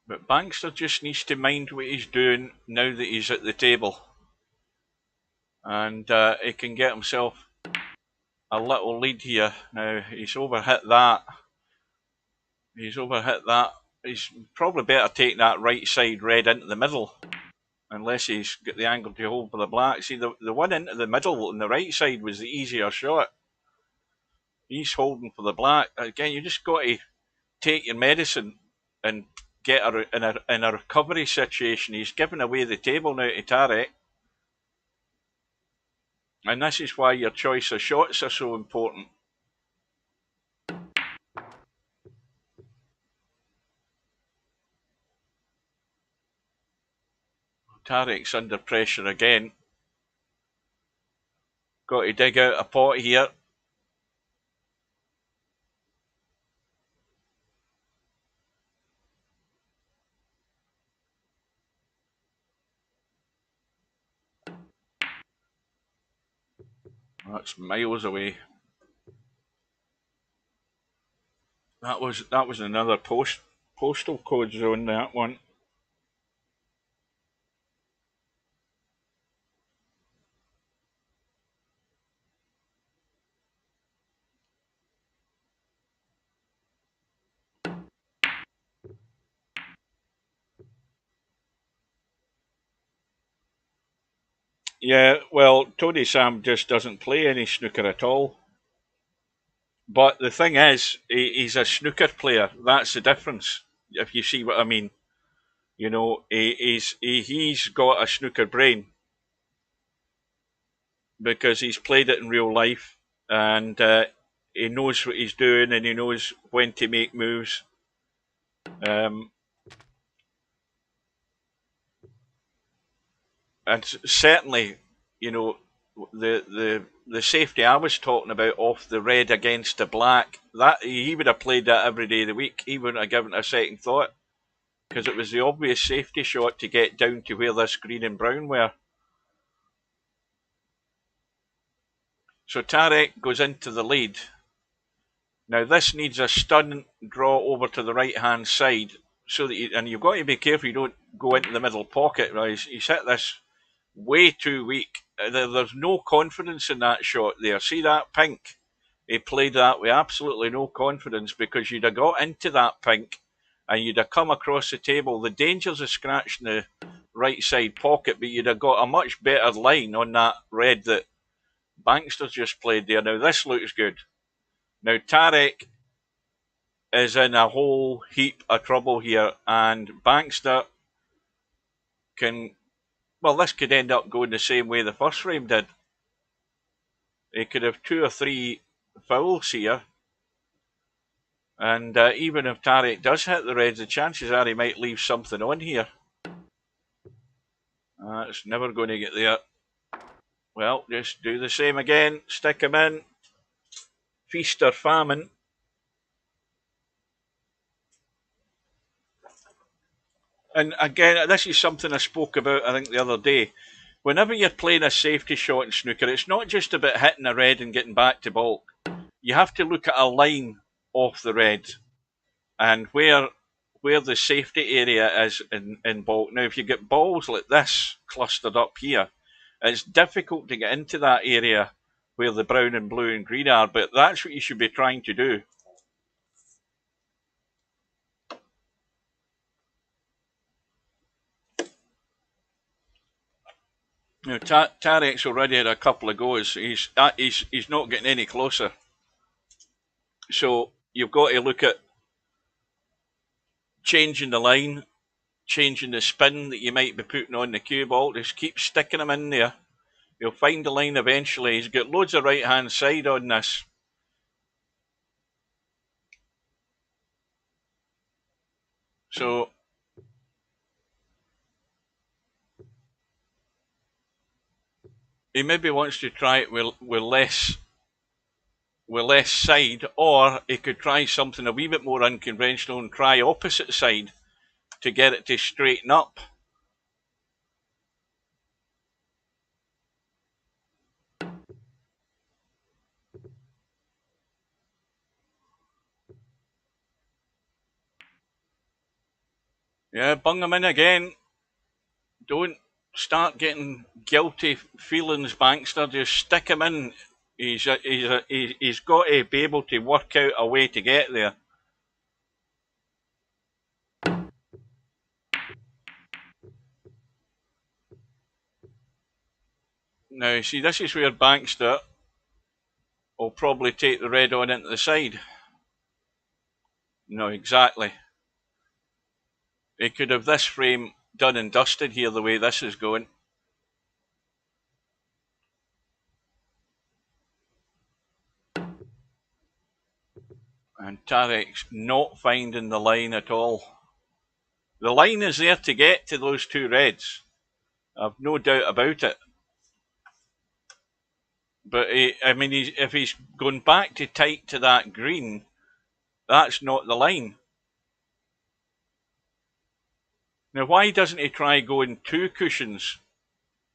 But Bankster just needs to mind what he's doing now that he's at the table. And he can get himself a little lead here. Now, he's overhit that. He's probably better take that right side red into the middle. Unless he's got the angle to hold for the black. See, the one into the middle on the right side was the easier shot. He's holding for the black. Again, you just got to take your medicine and get in a recovery situation. He's giving away the table now to Tarek. And this is why your choice of shots are so important. Tarek's under pressure again. Got to dig out a pot here. That's miles away. That was another postal code zone, that one. Yeah, well, Tony Sam just doesn't play any snooker at all. But the thing is, he's a snooker player. That's the difference. If you see what I mean, you know, he's got a snooker brain because he's played it in real life, and he knows what he's doing, and he knows when to make moves. And certainly, you know, the safety I was talking about off the red against the black, that he would have played that every day of the week. He wouldn't have given it a second thought because it was the obvious safety shot to get down to where this green and brown were. So Tarek goes into the lead. Now this needs a stun draw over to the right hand side, so that and you've got to be careful you don't go into the middle pocket. Right, he's hit this way too weak. There's no confidence in that shot there. See that pink? He played that with absolutely no confidence because you'd have got into that pink and you'd have come across the table. The dangers of scratching the right side pocket, but you'd have got a much better line on that red that Bankster just played there. Now this looks good. Now Tarek is in a whole heap of trouble here, and Bankster can, well, this could end up going the same way the first frame did. He could have 2 or 3 fouls here, and even if Tarek does hit the reds, the chances are he might leave something on here. It's never going to get there. Well, just do the same again. Stick him in. Feast or famine. And again, this is something I spoke about, I think, the other day. Whenever you're playing a safety shot in snooker, it's not just about hitting a red and getting back to baulk. You have to look at a line off the red and where the safety area is in baulk. Now, if you get balls like this clustered up here, it's difficult to get into that area where the brown and blue and green are, but that's what you should be trying to do. Now, Tarek's already had a couple of goes. He's not getting any closer. So you've got to look at changing the line, changing the spin that you might be putting on the cue ball. Just keep sticking him in there. He'll find the line eventually. He's got loads of right hand side on this. So he maybe wants to try it with less side, or he could try something a wee bit more unconventional and try opposite side to get it to straighten up. Yeah, bung him in again. Don't start getting guilty feelings, Bankster. Just stick him in. He's got to be able to work out a way to get there. Now, see, this is where Bankster will probably take the red on into the side. No, exactly. He could have this frame done and dusted here the way this is going. And Tarek's not finding the line at all. The line is there to get to those 2 reds. I've no doubt about it. But if he's going back to tight to that green, that's not the line. Now, why doesn't he try going 2 cushions?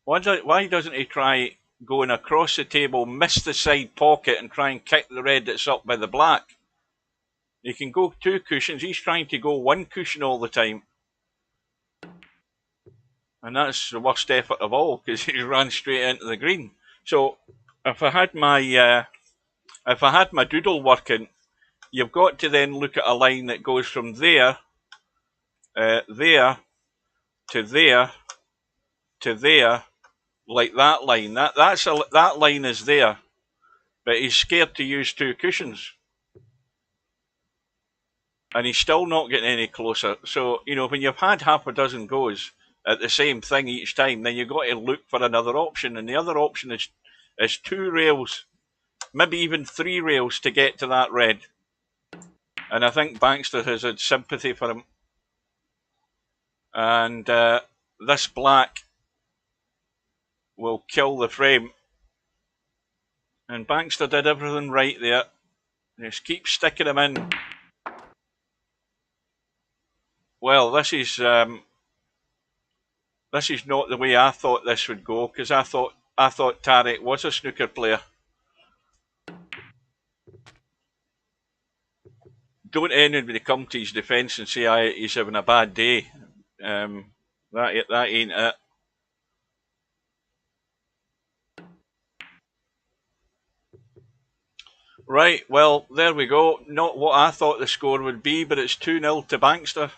Why doesn't he try going across the table, miss the side pocket, and try and kick the red that's up by the black? He can go 2 cushions. He's trying to go 1 cushion all the time. And that's the worst effort of all because he ran straight into the green. So if I had my doodle working, you've got to then look at a line that goes from there, there, to there, to there, like that line. That line is there, but he's scared to use two cushions. And he's still not getting any closer. So, you know, when you've had half a dozen goes at the same thing each time, then you've got to look for another option. And the other option is two rails, maybe even three rails to get to that red. And I think Bankster has had sympathy for him. And this black will kill the frame. And Bankster did everything right there. Just keep sticking him in. Well, this is not the way I thought this would go, because I thought Tarek was a snooker player. Don't anybody come to his defence and say he's having a bad day. That ain't it. Right, well, there we go. Not what I thought the score would be, but it's 2-0 to Bankster.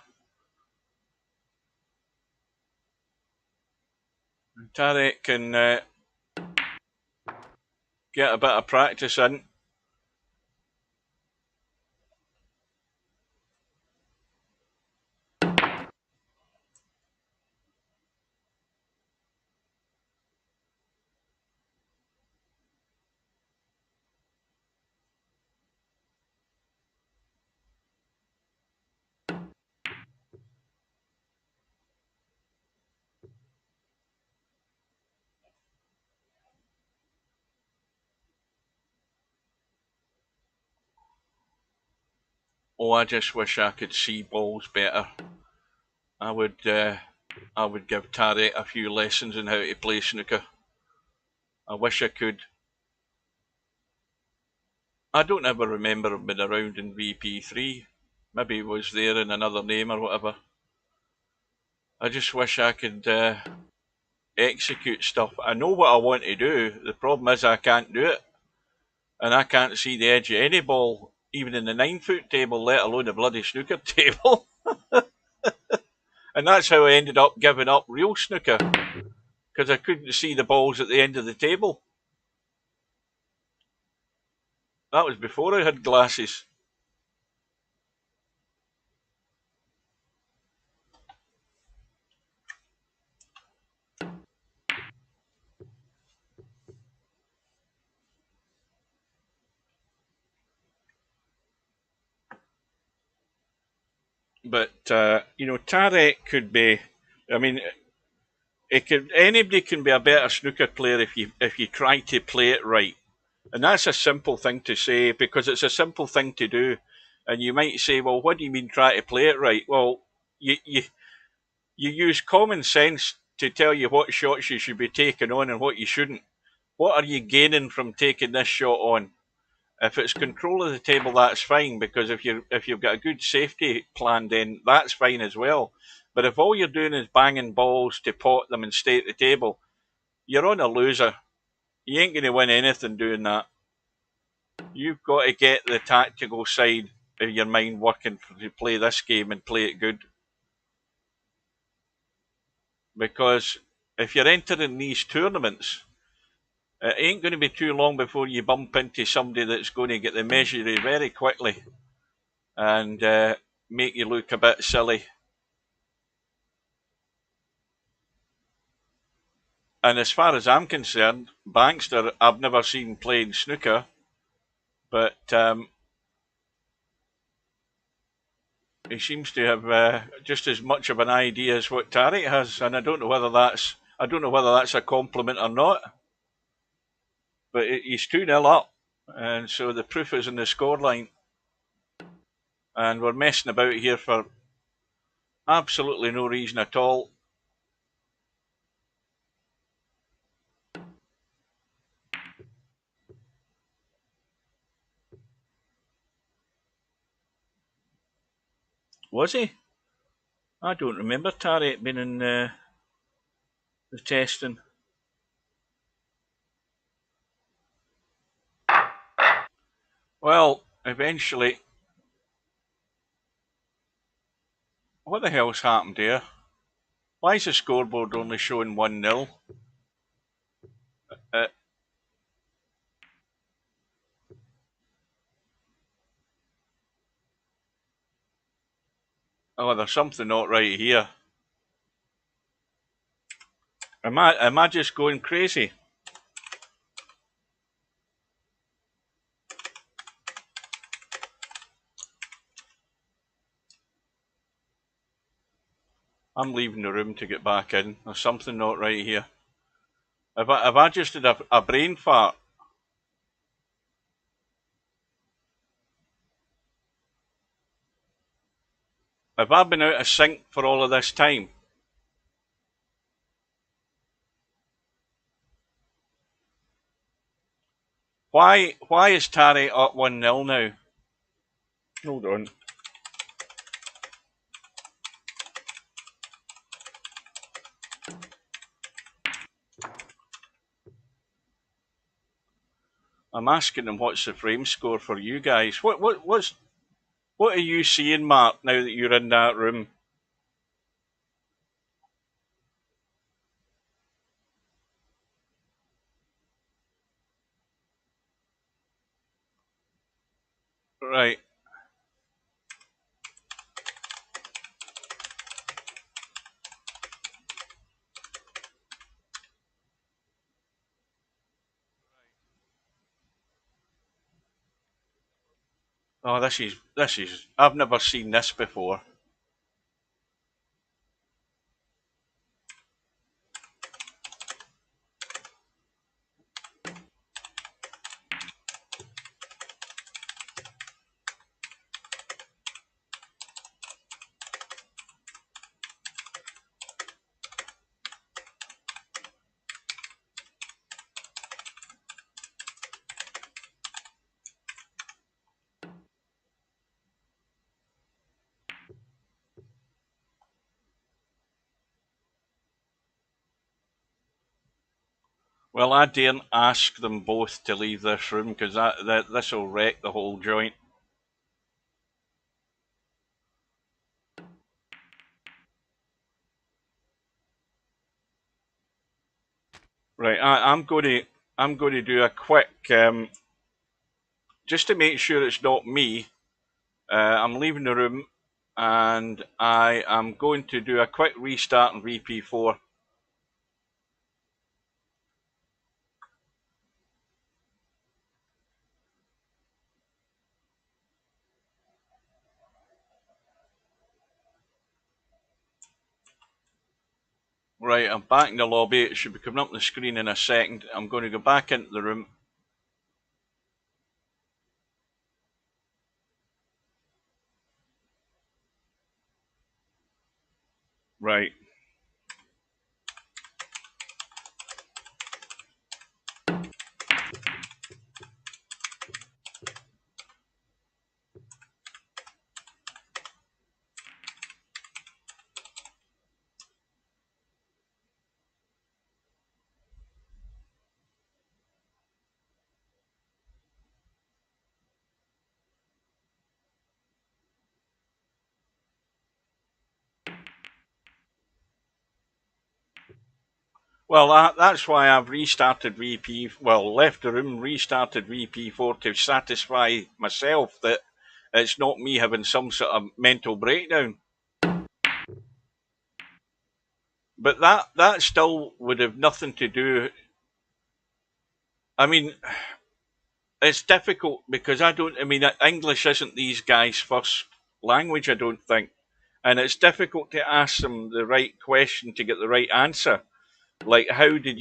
Tarek can get a bit of practice in. Oh, I just wish I could see balls better. I would give Tarek a few lessons on how to play snooker. I wish I could. I don't ever remember him being around in VP3. Maybe he was there in another name or whatever. I just wish I could execute stuff. I know what I want to do. The problem is I can't do it. And I can't see the edge of any ball, even in the 9-foot table, let alone the bloody snooker table. And that's how I ended up giving up real snooker, because I couldn't see the balls at the end of the table. That was before I had glasses. But you know, Tarek could be. I mean, anybody can be a better snooker player if you try to play it right. And that's a simple thing to say, because it's a simple thing to do. And you might say, well, what do you mean try to play it right? Well, you use common sense to tell you what shots you should be taking on and what you shouldn't. What are you gaining from taking this shot on? If it's control of the table, that's fine, because if you've got a good safety plan, then that's fine as well. But if all you're doing is banging balls to pot them and stay at the table, you're on a loser. You ain't going to win anything doing that. You've got to get the tactical side of your mind working to play this game and play it good. Because if you're entering these tournaments, it ain't going to be too long before you bump into somebody that's going to get the measure of you very quickly and make you look a bit silly. And as far as I'm concerned, Bankster, I've never seen playing snooker, but he seems to have just as much of an idea as what Tarek has, and I don't know whether that's a compliment or not. But he's 2-0 up, and so the proof is in the scoreline. And we're messing about here for absolutely no reason at all. Was he? I don't remember Tarek being in the testing. Well, eventually, what the hell's happened here? Why is the scoreboard only showing 1-0? Oh, there's something not right here. Am I just going crazy? I'm leaving the room to get back in. There's something not right here. Have I just had a brain fart? Have I been out of sync for all of this time? Why is Tarek up 1-0 now? Hold on. I'm asking him what's the frame score for you guys. What are you seeing, Mark, now that you're in that room? Right. Oh, this is. I've never seen this before. Well, I daren't ask them both to leave this room because this will wreck the whole joint. Right, I'm going to do a quick just to make sure it's not me. I'm leaving the room, and I am going to do a quick restart in VP4. Right, I'm back in the lobby. It should be coming up on the screen in a second. I'm going to go back into the room. Right. Well, that's why I've restarted VP. Well, left the room, restarted VP4 to satisfy myself that it's not me having some sort of mental breakdown. But that still would have nothing to do. I mean, it's difficult because I mean, English isn't these guys' first language, I don't think. And it's difficult to ask them the right question to get the right answer. Like, how did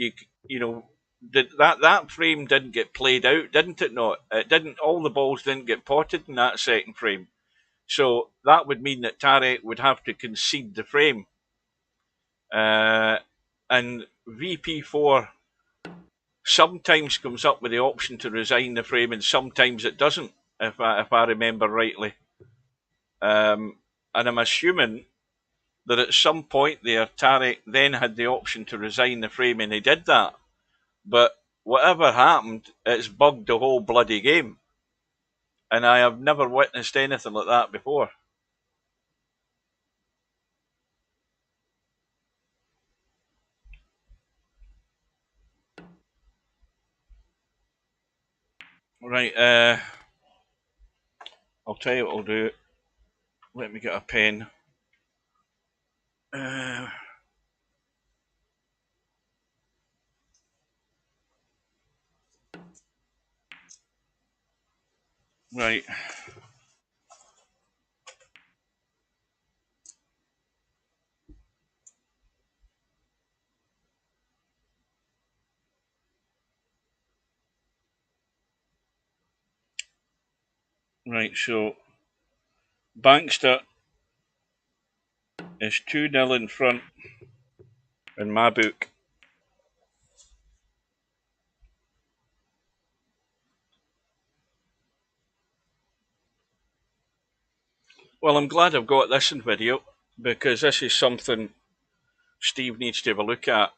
did that frame didn't get played out, didn't it not? It didn't, all the balls didn't get potted in that second frame. So that would mean that Tarek would have to concede the frame. And VP4 sometimes comes up with the option to resign the frame, and sometimes it doesn't, if I remember rightly. And I'm assuming that at some point there, Tarek then had the option to resign the frame, and he did that. But whatever happened, it's bugged the whole bloody game. And I have never witnessed anything like that before. Right, I'll tell you what I'll do. Let me get a pen. Right. Right, so Bankster is 2-0 in front in my book. Well, I'm glad I've got this in video, because this is something Steve needs to have a look at.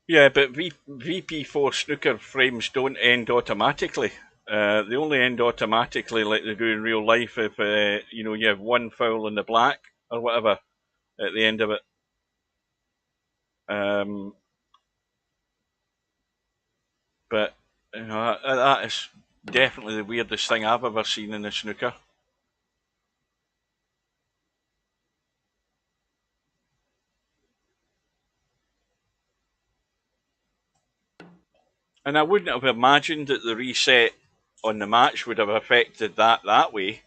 Yeah, but VP4 snooker frames don't end automatically. They only end automatically like they do in real life if you know, you have one foul in the black or whatever at the end of it. But you know, that is definitely the weirdest thing I've ever seen in a snooker. And I wouldn't have imagined that the reset on the match would have affected that way.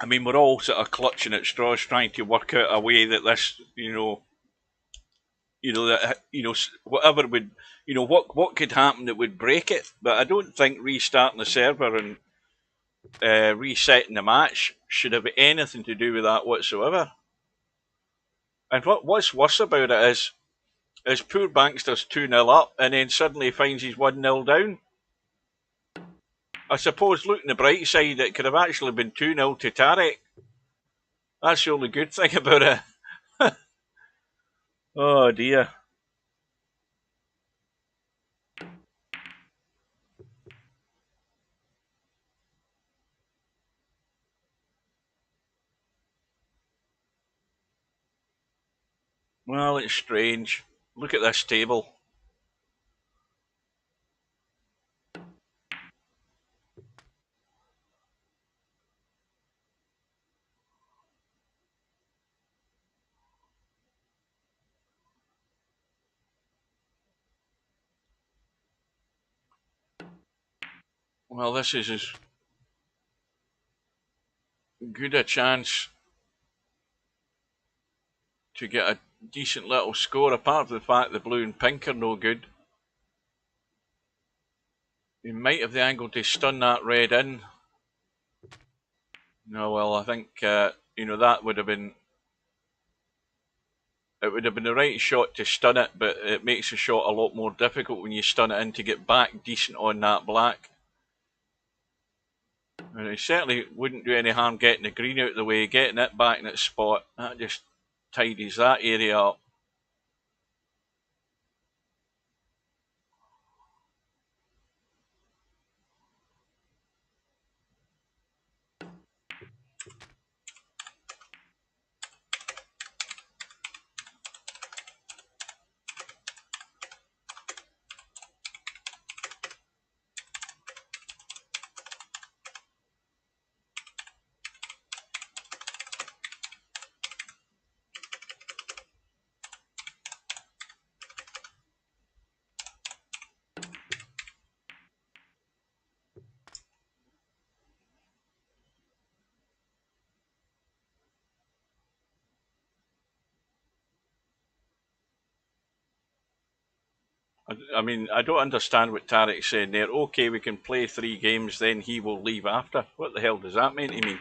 I mean, we're all sort of clutching at straws, trying to work out a way that this, whatever would, what could happen that would break it. But I don't think restarting the server and resetting the match should have anything to do with that whatsoever. And what's worse about it is poor Bankster's 2-0 up and then suddenly finds he's 1-0 down. I suppose, looking the bright side, it could have actually been 2-0 to Tarek. That's the only good thing about it. Oh dear. Well, it's strange. Look at this table. Well, this is as good a chance to get a decent little score, apart from the fact the blue and pink are no good. He might have the angle to stun that red in. No, well, I think, that would have been... It would have been the right shot to stun it, but it makes the shot a lot more difficult when you stun it in to get back decent on that black. And it certainly wouldn't do any harm getting the green out of the way, getting it back in its spot. That just tidies that area up. I mean, I don't understand what Tarek's saying there. Okay, we can play 3 games, then he will leave after. What the hell does that mean to me?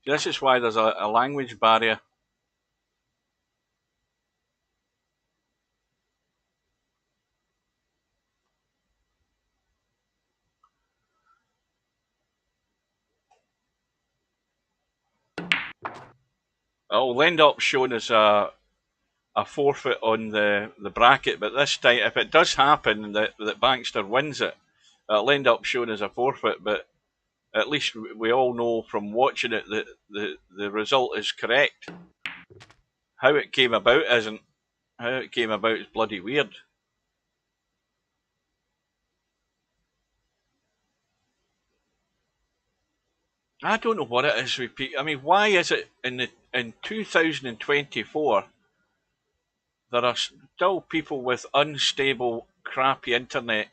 This is why there's a language barrier. It'll end up showing us a forfeit on the bracket, but this time, if it does happen that Bankster wins it, it'll end up showing as a forfeit, but at least we all know from watching it that the result is correct. How it came about isn't. How it came about is bloody weird. I don't know what it is with people. I mean, why is it in 2024 there are still people with unstable, crappy internet?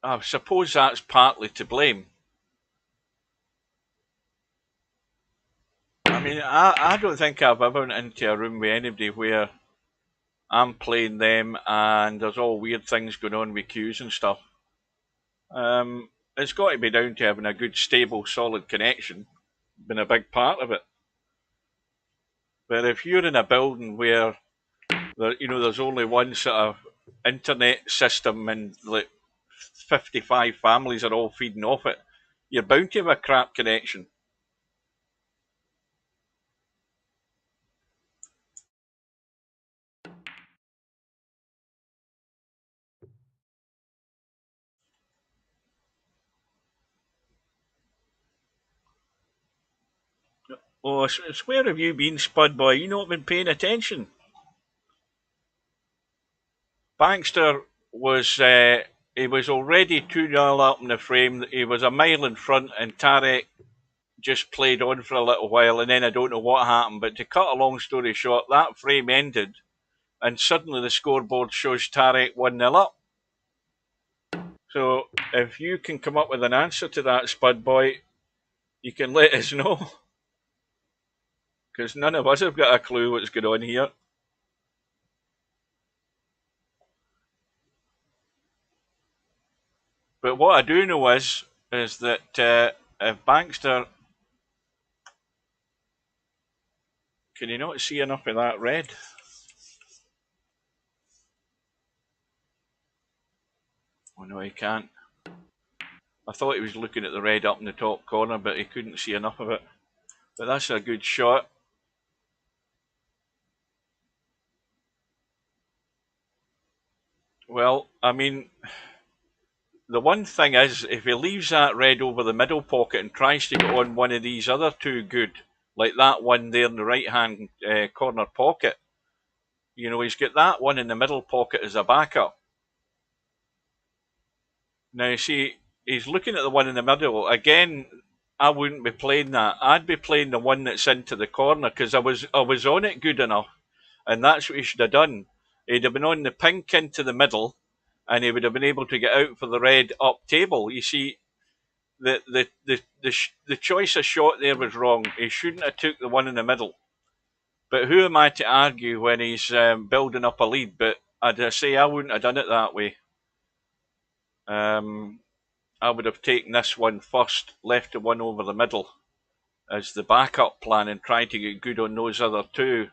I suppose that's partly to blame. I mean, I don't think I've ever went into a room with anybody where I'm playing them and there's all weird things going on with queues and stuff. It's got to be down to having a good, stable, solid connection. Been a big part of it. But if you're in a building where there's only one sort of internet system and like 55 families are all feeding off it, you're bound to have a crap connection. Oh, I swear, have you been, Spud Boy? You not been paying attention? Bankster was he was already 2-0 up in the frame. He was a mile in front, and Tarek just played on for a little while, and then I don't know what happened. But to cut a long story short, that frame ended, and suddenly the scoreboard shows Tarek 1-0 up. So if you can come up with an answer to that, Spud Boy, you can let us know. Because none of us have got a clue what's going on here. But what I do know is that if Bankster... Can you not see enough of that red? Oh no, he can't. I thought he was looking at the red up in the top corner, but he couldn't see enough of it. But that's a good shot. Well, I mean, the one thing is, if he leaves that red over the middle pocket and tries to get on one of these other two good, like that one there in the right-hand corner pocket, he's got that one in the middle pocket as a backup. Now, you see, he's looking at the one in the middle. Again, I wouldn't be playing that. I'd be playing the one that's into the corner, because I was on it good enough, and that's what he should have done. He'd have been on the pink into the middle, and he would have been able to get out for the red up table. You see, the choice of shot there was wrong. He shouldn't have took the one in the middle. But who am I to argue when he's building up a lead? But I'd say I wouldn't have done it that way. I would have taken this one first, left the one over the middle as the backup plan, and tried to get good on those other two.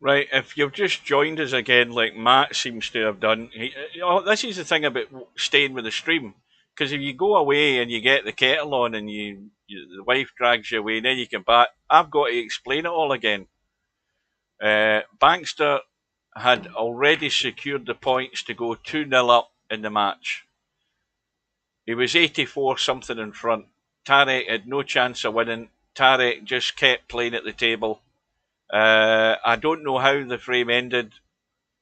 Right, if you've just joined us again, like Matt seems to have done, this is the thing about staying with the stream. Because if you go away and you get the kettle on and the wife drags you away, and then you come back, I've got to explain it all again. Bankster had already secured the points to go 2-0 up in the match. He was 84 something in front. Tarek had no chance of winning. Tarek just kept playing at the table. I don't know how the frame ended,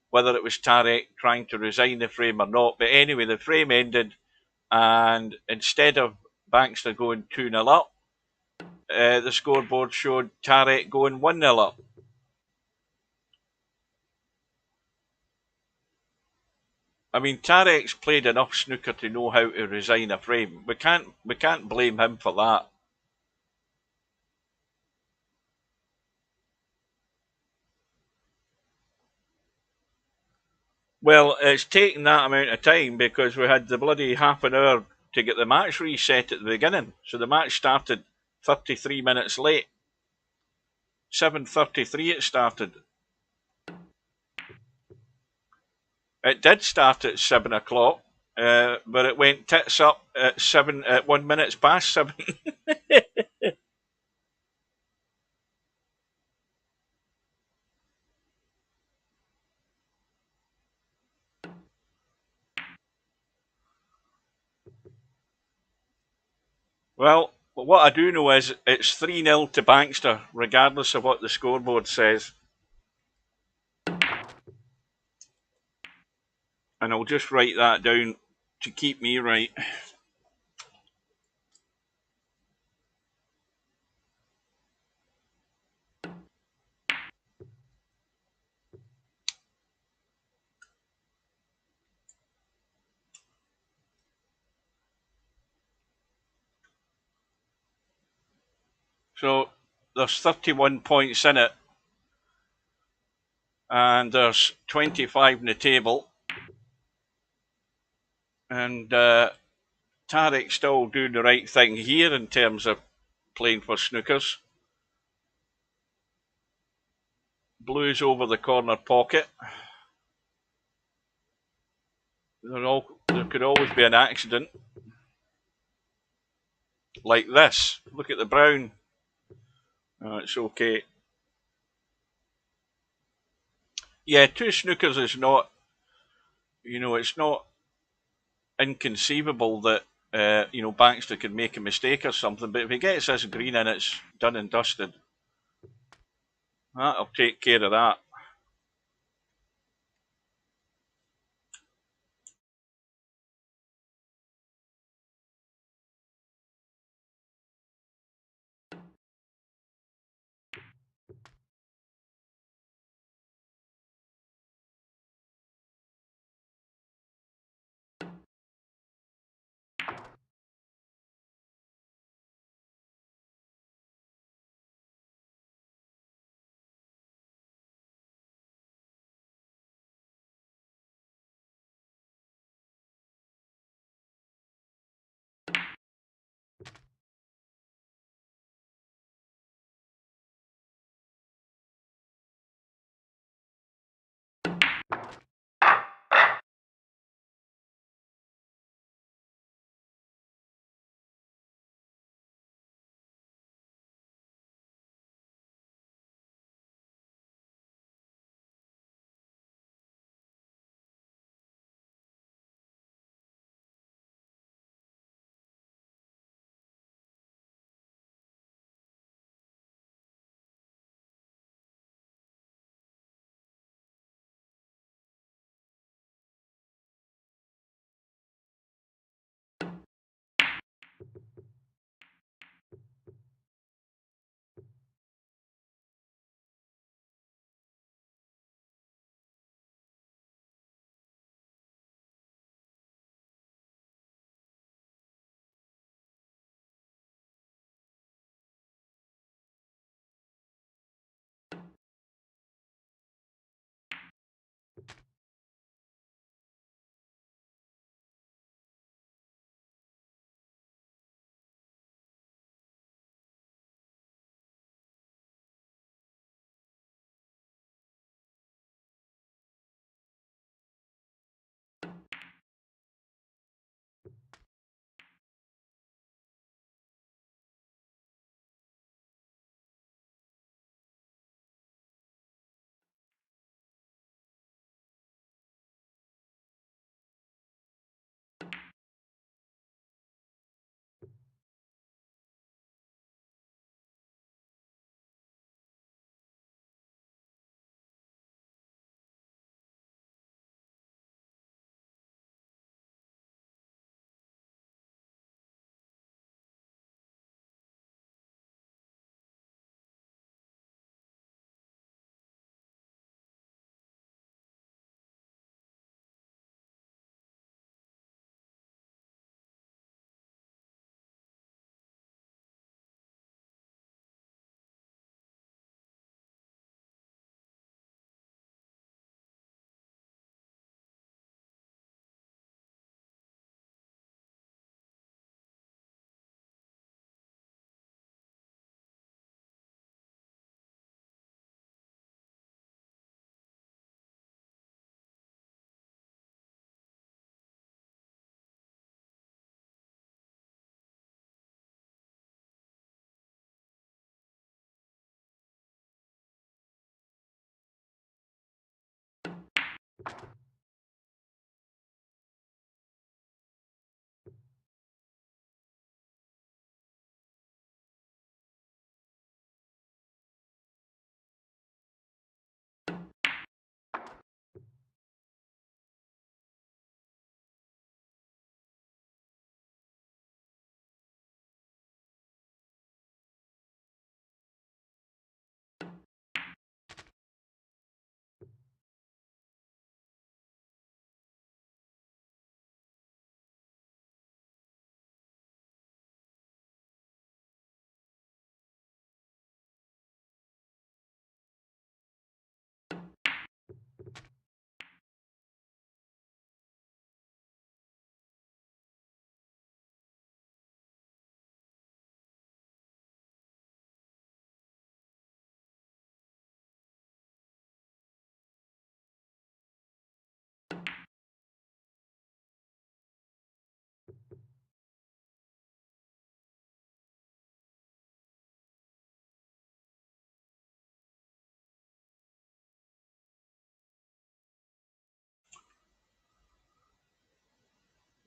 whether it was Tarek trying to resign the frame or not. But anyway, the frame ended, and instead of Bankster going 2-0 up, the scoreboard showed Tarek going 1-0 up. I mean, Tarek's played enough snooker to know how to resign a frame. We can't blame him for that. Well, it's taken that amount of time because we had the bloody half an hour to get the match reset at the beginning. So the match started 33 minutes late. 7:33 it started. It did start at 7 o'clock, but it went tits up at 1 minute past 7. Well, what I do know is it's 3-0 to Bankster, regardless of what the scoreboard says. And I'll just write that down to keep me right. So there's 31 points in it, and there's 25 in the table. And Tarek's still doing the right thing here in terms of playing for snookers. Blues over the corner pocket. There could always be an accident. Like this. Look at the brown. Oh, it's okay. Yeah, 2 snookers is not, it's not inconceivable that, Bankster could make a mistake or something, but if he gets this green in, it's done and dusted. That'll take care of that.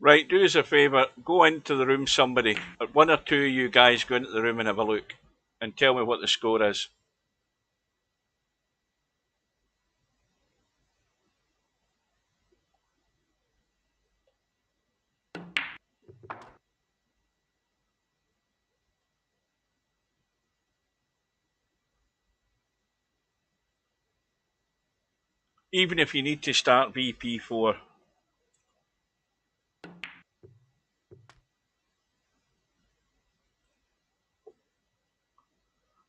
Right, do us a favour, go into the room, somebody. One or two of you guys go into the room and have a look and tell me what the score is. Even if you need to start VP4.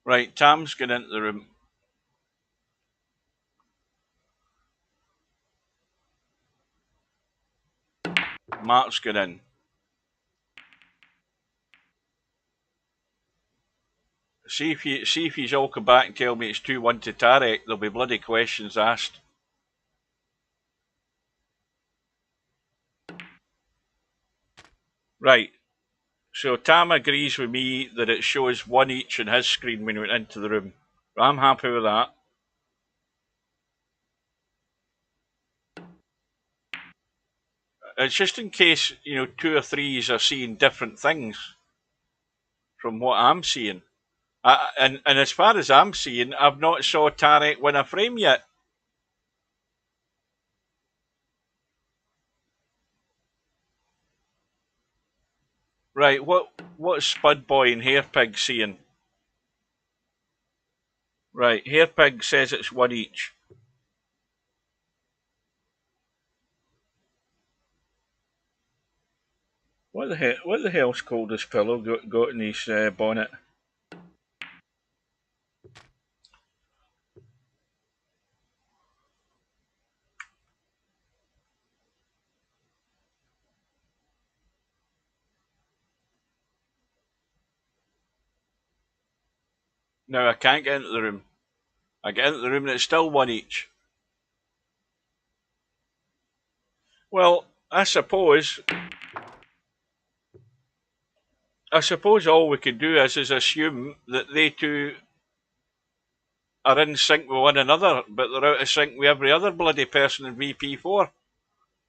Right, Tam's gone into the room. Mark's gone in. See if you all come back and tell me it's 2-1 to Tarek, there'll be bloody questions asked. Right. So Tam agrees with me that it shows 1 each on his screen when he went into the room. I'm happy with that. It's just in case, 2 or 3s are seeing different things from what I'm seeing. And as far as I'm seeing, I've not saw Tarek win a frame yet. Right, what's Spud Boy and Hairpig seeing? Right, Hairpig says it's 1 each. What the hell's called this pillow got in his bonnet? Now I can't get into the room. I get into the room and it's still 1 each. Well, I suppose all we can do is assume that they two are in sync with one another, but they're out of sync with every other bloody person in VP4.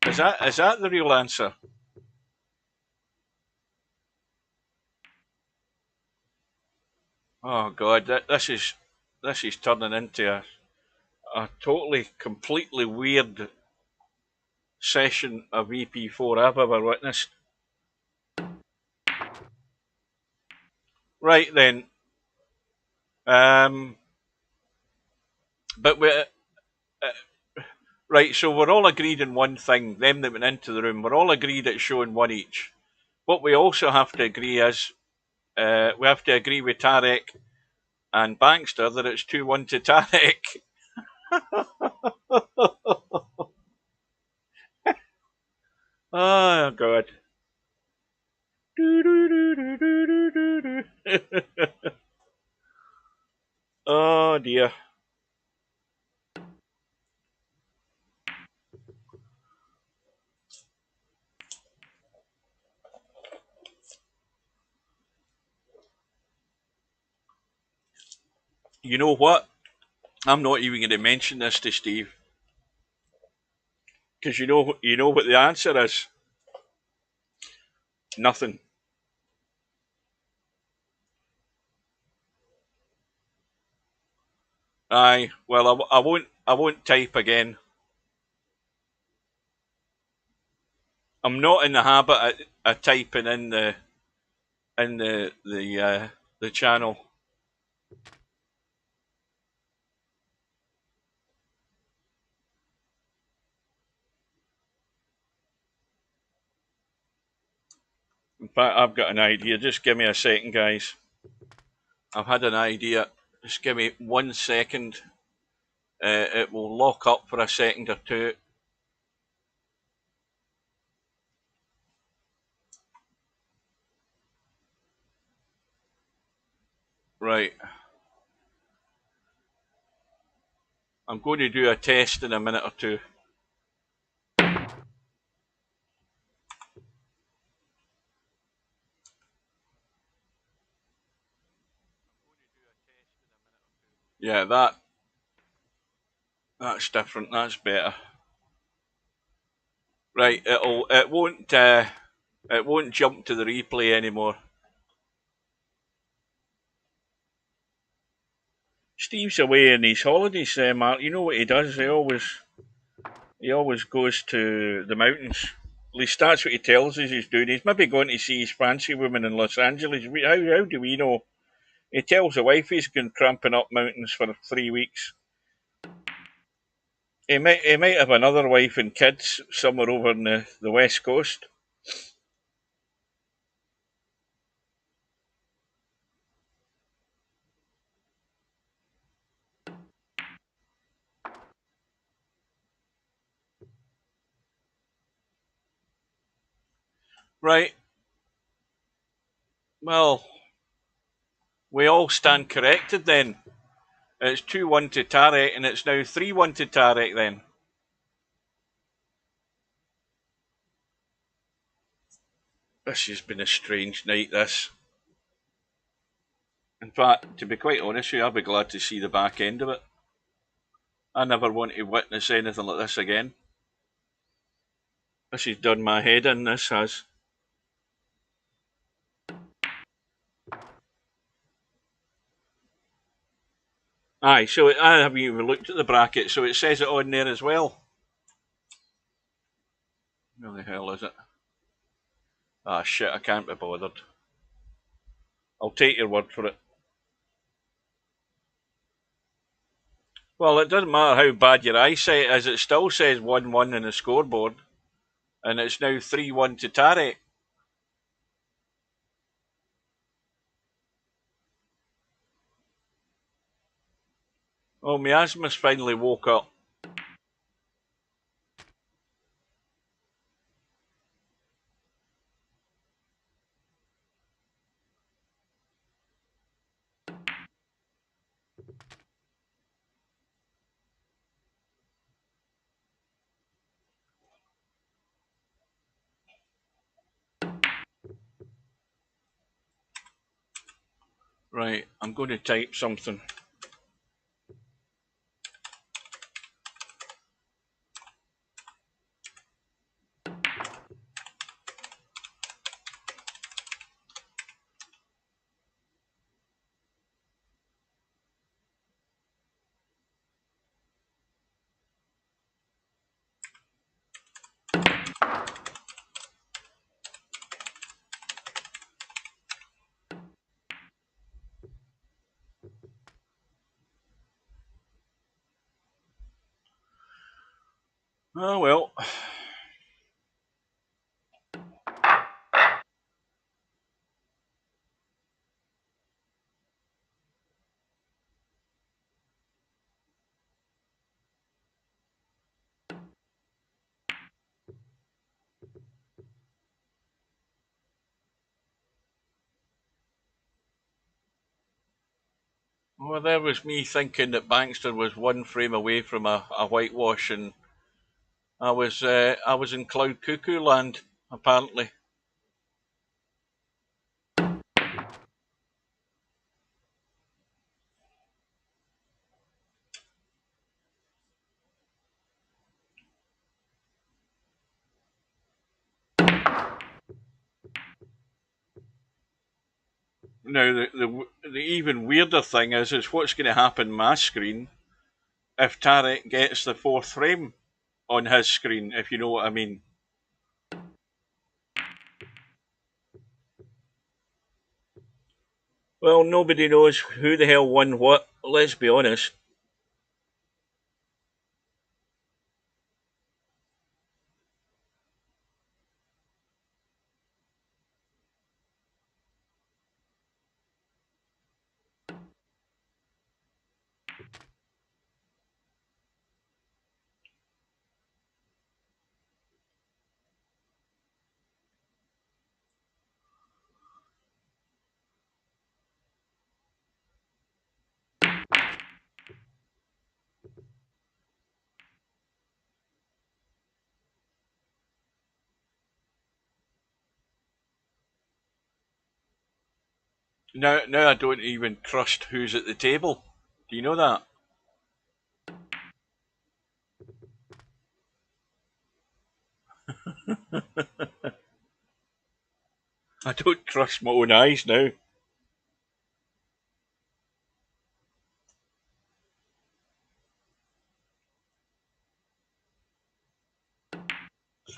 Is that the real answer? Oh God, this is turning into a totally, completely weird session of VP4 I've ever witnessed. Right then, but right, so we're all agreed in one thing. Them that went into the room, we're all agreed it's showing 1 each. What we also have to agree is, we have to agree with Tarek and Bankster that it's 2-1 to Tarek. Oh God. Oh dear. You know what? I'm not even going to mention this to Steve, because you know what the answer is. Nothing. Aye. Well, I won't type again. I'm not in the habit of typing in the channel. In fact, I've got an idea. Just give me a second, guys. I've had an idea. Just give me 1 second. It will lock up for a second or two. Right. I'm going to do a test in a minute or two. Yeah, that's different. That's better. Right, it won't jump to the replay anymore. Steve's away in his holidays, Mark. You know what he does? He always goes to the mountains. At least that's what he tells us he's doing. He's maybe going to see his fancy woman in Los Angeles. How do we know? He tells the wife he's going cramping up mountains for 3 weeks. He might have another wife and kids somewhere over in the west coast. Right. Well, we all stand corrected then. It's 2-1 to Tarek, and it's now 3-1 to Tarek then. This has been a strange night, this. In fact, to be quite honest with you, I'll be glad to see the back end of it. I never want to witness anything like this again. This has done my head in, this has. Aye, so I haven't even looked at the bracket, so it says it on there as well. Where the hell is it? Ah, shit, I can't be bothered. I'll take your word for it. Well, it doesn't matter how bad your eyesight is, it still says 1-1 in the scoreboard. And it's now 3-1 to Tarek. Oh, Miasma's finally woke up. Right, I'm going to type something. Oh well. Well, there was me thinking that Bankster was one frame away from a whitewash, and I was in cloud cuckoo land apparently. Now the even weirder thing is what's going to happen on my screen if Tarek gets the fourth frame on his screen, if you know what I mean. Well, nobody knows who the hell won what, let's be honest. Now I don't even trust who's at the table. Do you know that? I don't trust my own eyes now.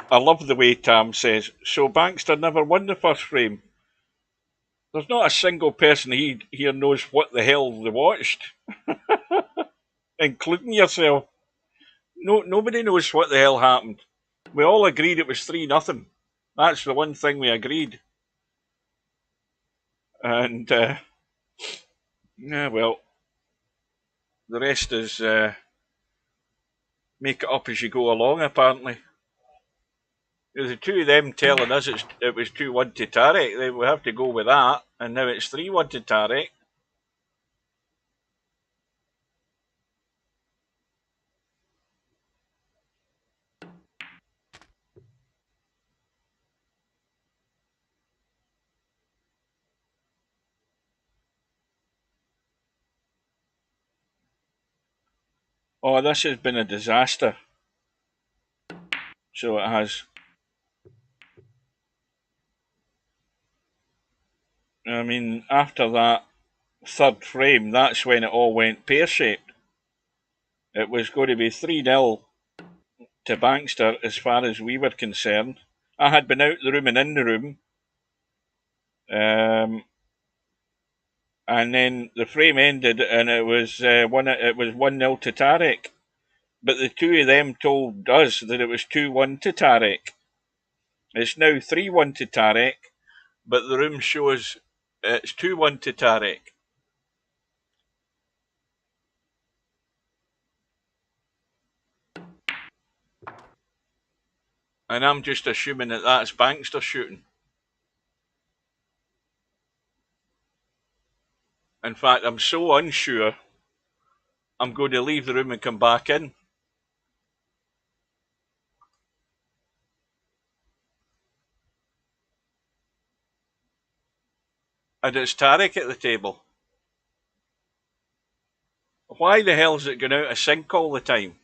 I love the way Tam says, so Bankster never won the first frame. There's not a single person here knows what the hell they watched, including yourself. No, nobody knows what the hell happened. We all agreed it was 3-0. That's the one thing we agreed. And, yeah, well, the rest is make it up as you go along, apparently. There's the two of them telling us it was 2-1 to Tarek. We have to go with that. And now it's 3-1 to Tarek. Oh, this has been a disaster. So it has. I mean, after that third frame, that's when it all went pear-shaped. It was going to be 3-0 to Bankster as far as we were concerned. I had been out the room and in the room. And then the frame ended and it was 1-0 to Tarek. But the two of them told us that it was 2-1 to Tarek. It's now 3-1 to Tarek, but the room shows it's 2-1 to Tarek. And I'm just assuming that that's Bankster shooting. In fact, I'm so unsure, I'm going to leave the room and come back in. And it's Tarek at the table. Why the hell is it going out of sync all the time?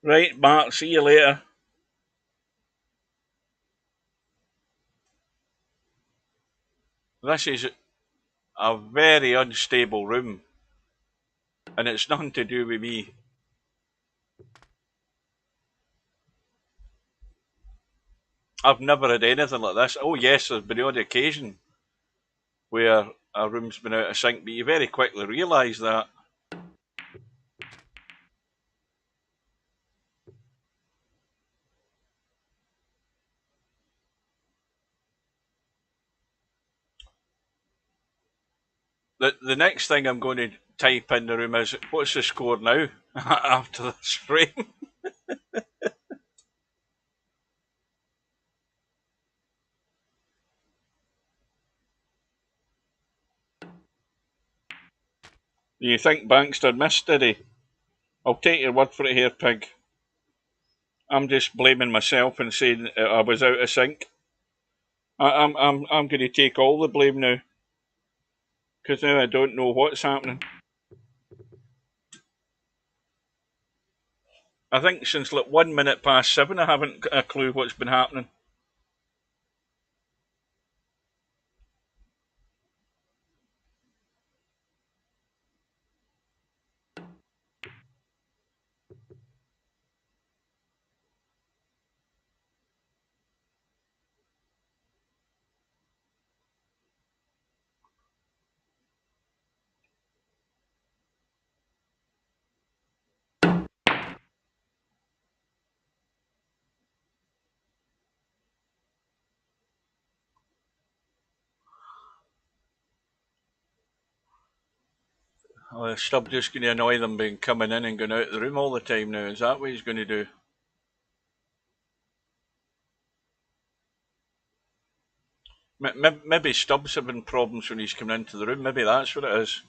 Right, Mark, see you later. This is a very unstable room. And it's nothing to do with me. I've never had anything like this. Oh yes, there's been the odd occasion where a room's been out of sync, but you very quickly realise that. The next thing I'm going to type in the room is, what's the score now after this frame? You think Bankster missed, did he? I'll take your word for it here, pig. I'm just blaming myself and saying I was out of sync. I'm going to take all the blame now, because now I don't know what's happening. I think since like 1 minute past 7, I haven't got a clue what's been happening. Oh, is Stubb just going to annoy them by coming in and going out of the room all the time now? Is that what he's going to do? Maybe Stubb's having problems when he's coming into the room. Maybe that's what it is.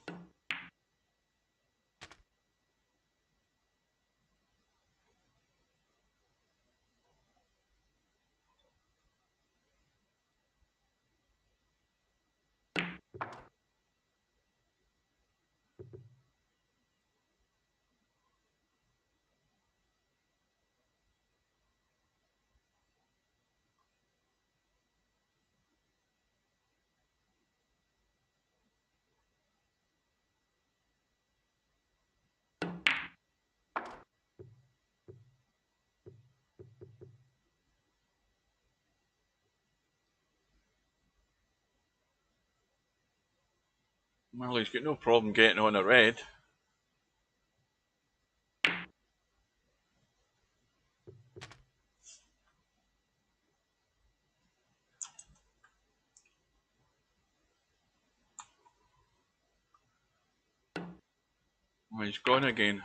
Well, he's got no problem getting on a red. Oh, he's gone again.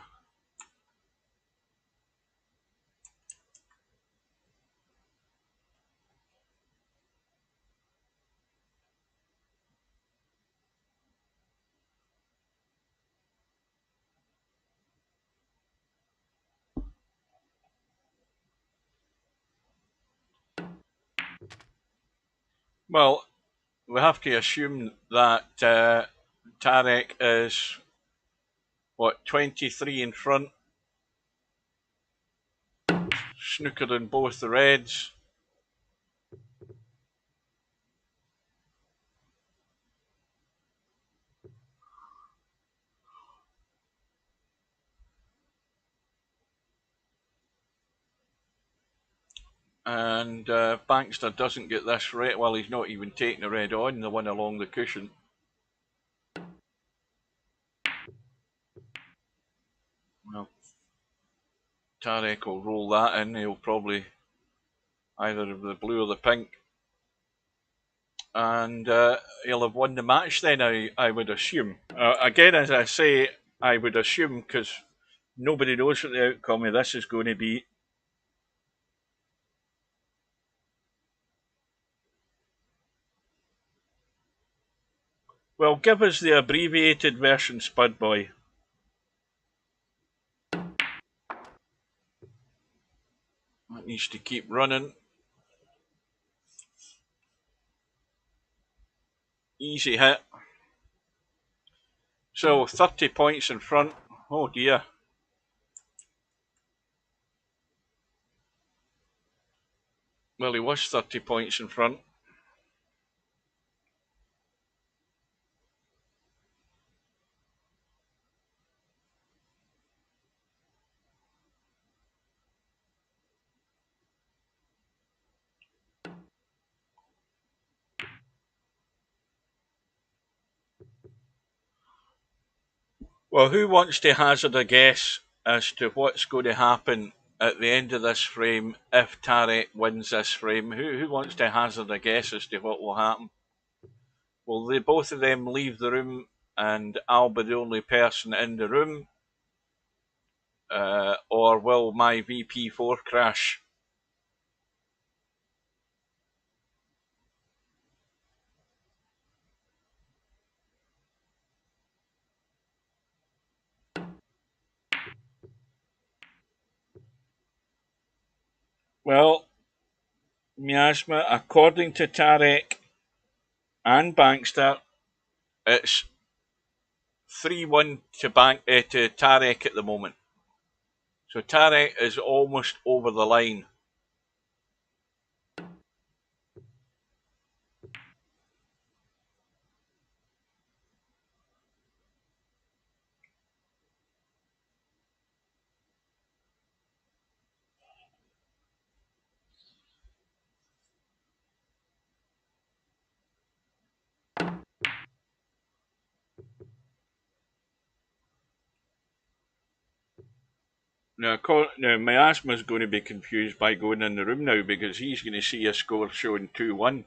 Well, we have to assume that Tarek is, what, 23 in front, snookered in both the reds. And Bankster doesn't get this red. Well, he's not even taking the red on, the one along the cushion. Well, Tarek will roll that in. He'll probably either have the blue or the pink. And he'll have won the match then, I would assume. Again, as I say, I would assume, because nobody knows what the outcome of this is going to be. Well, give us the abbreviated version, Spud Boy. That needs to keep running. Easy hit. So 30 points in front. Oh dear. Well, he was 30 points in front. Well, who wants to hazard a guess as to what's going to happen at the end of this frame if Tarek wins this frame? Who wants to hazard a guess as to what will happen? Will they both of them leave the room and I'll be the only person in the room? Or will my VP4 crash? Well, Miasma, according to Tarek and Bankster, it's 3-1 to Tarek at the moment. So Tarek is almost over the line. Now, Miasma is going to be confused by going in the room now because he's going to see a score showing 2-1.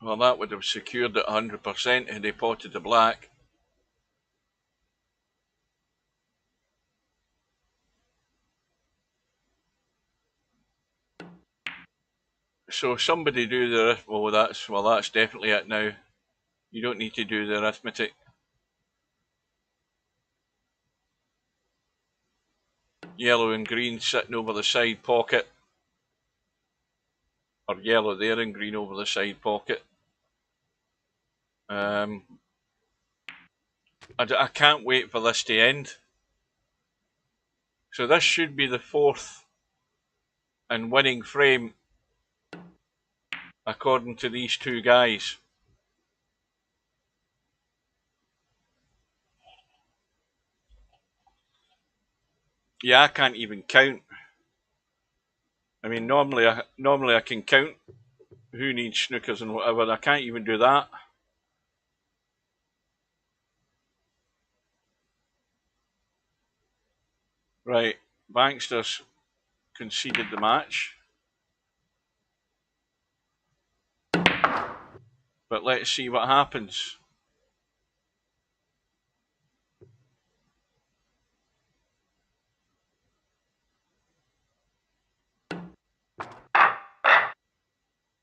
Well, that would have secured it 100% had he potted the black. So somebody do the that's definitely it now. You don't need to do the arithmetic. Yellow and green sitting over the side pocket. Or yellow there and green over the side pocket. I can't wait for this to end. So this should be the fourth and winning frame according to these two guys. Yeah, I can't even count. I mean, normally I can count who needs snookers and whatever. I can't even do that. Right, Bankster's conceded the match. But let's see what happens.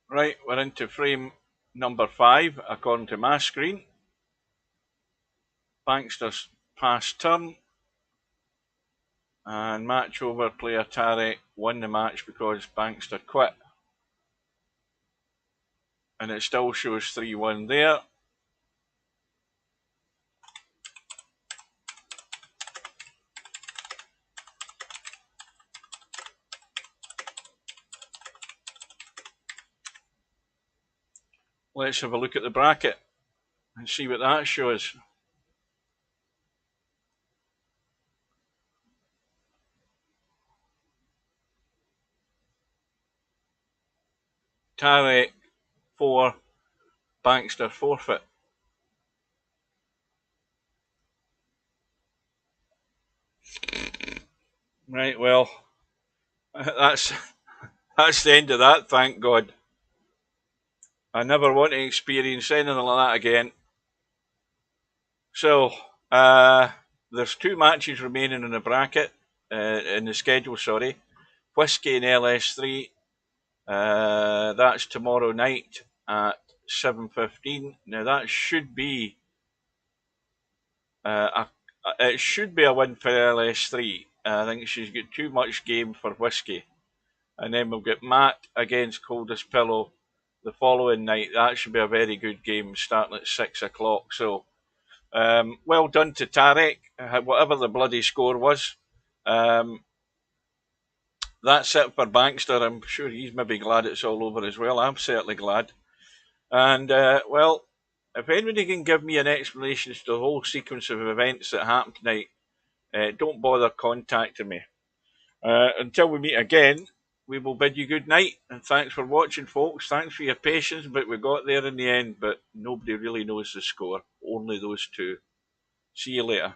Right, we're into frame number 5 according to my screen. Bankster's passed turn. And match over, player Tarek won the match because Bankster quit. And it still shows 3-1 there. Let's have a look at the bracket and see what that shows. Tarek 4, Bankster forfeit. Right, well, that's the end of that, thank God. I never want to experience anything like that again. So, there's 2 matches remaining in the bracket, in the schedule, sorry. Whiskey and LS3, that's tomorrow night at 7:15. Now that should be it should be a win for LS3. I think she's got too much game for Whiskey. And then we've got Matt against Coldest Pillow the following night. That should be a very good game starting at 6 o'clock. So, well done to Tarek, whatever the bloody score was. That's it for Bankster. I'm sure he's maybe glad it's all over as well. I'm certainly glad. And, well, if anybody can give me an explanation as to the whole sequence of events that happened tonight, don't bother contacting me. Until we meet again, we will bid you good night. And thanks for watching, folks. Thanks for your patience, but we got there in the end. But nobody really knows the score. Only those two. See you later.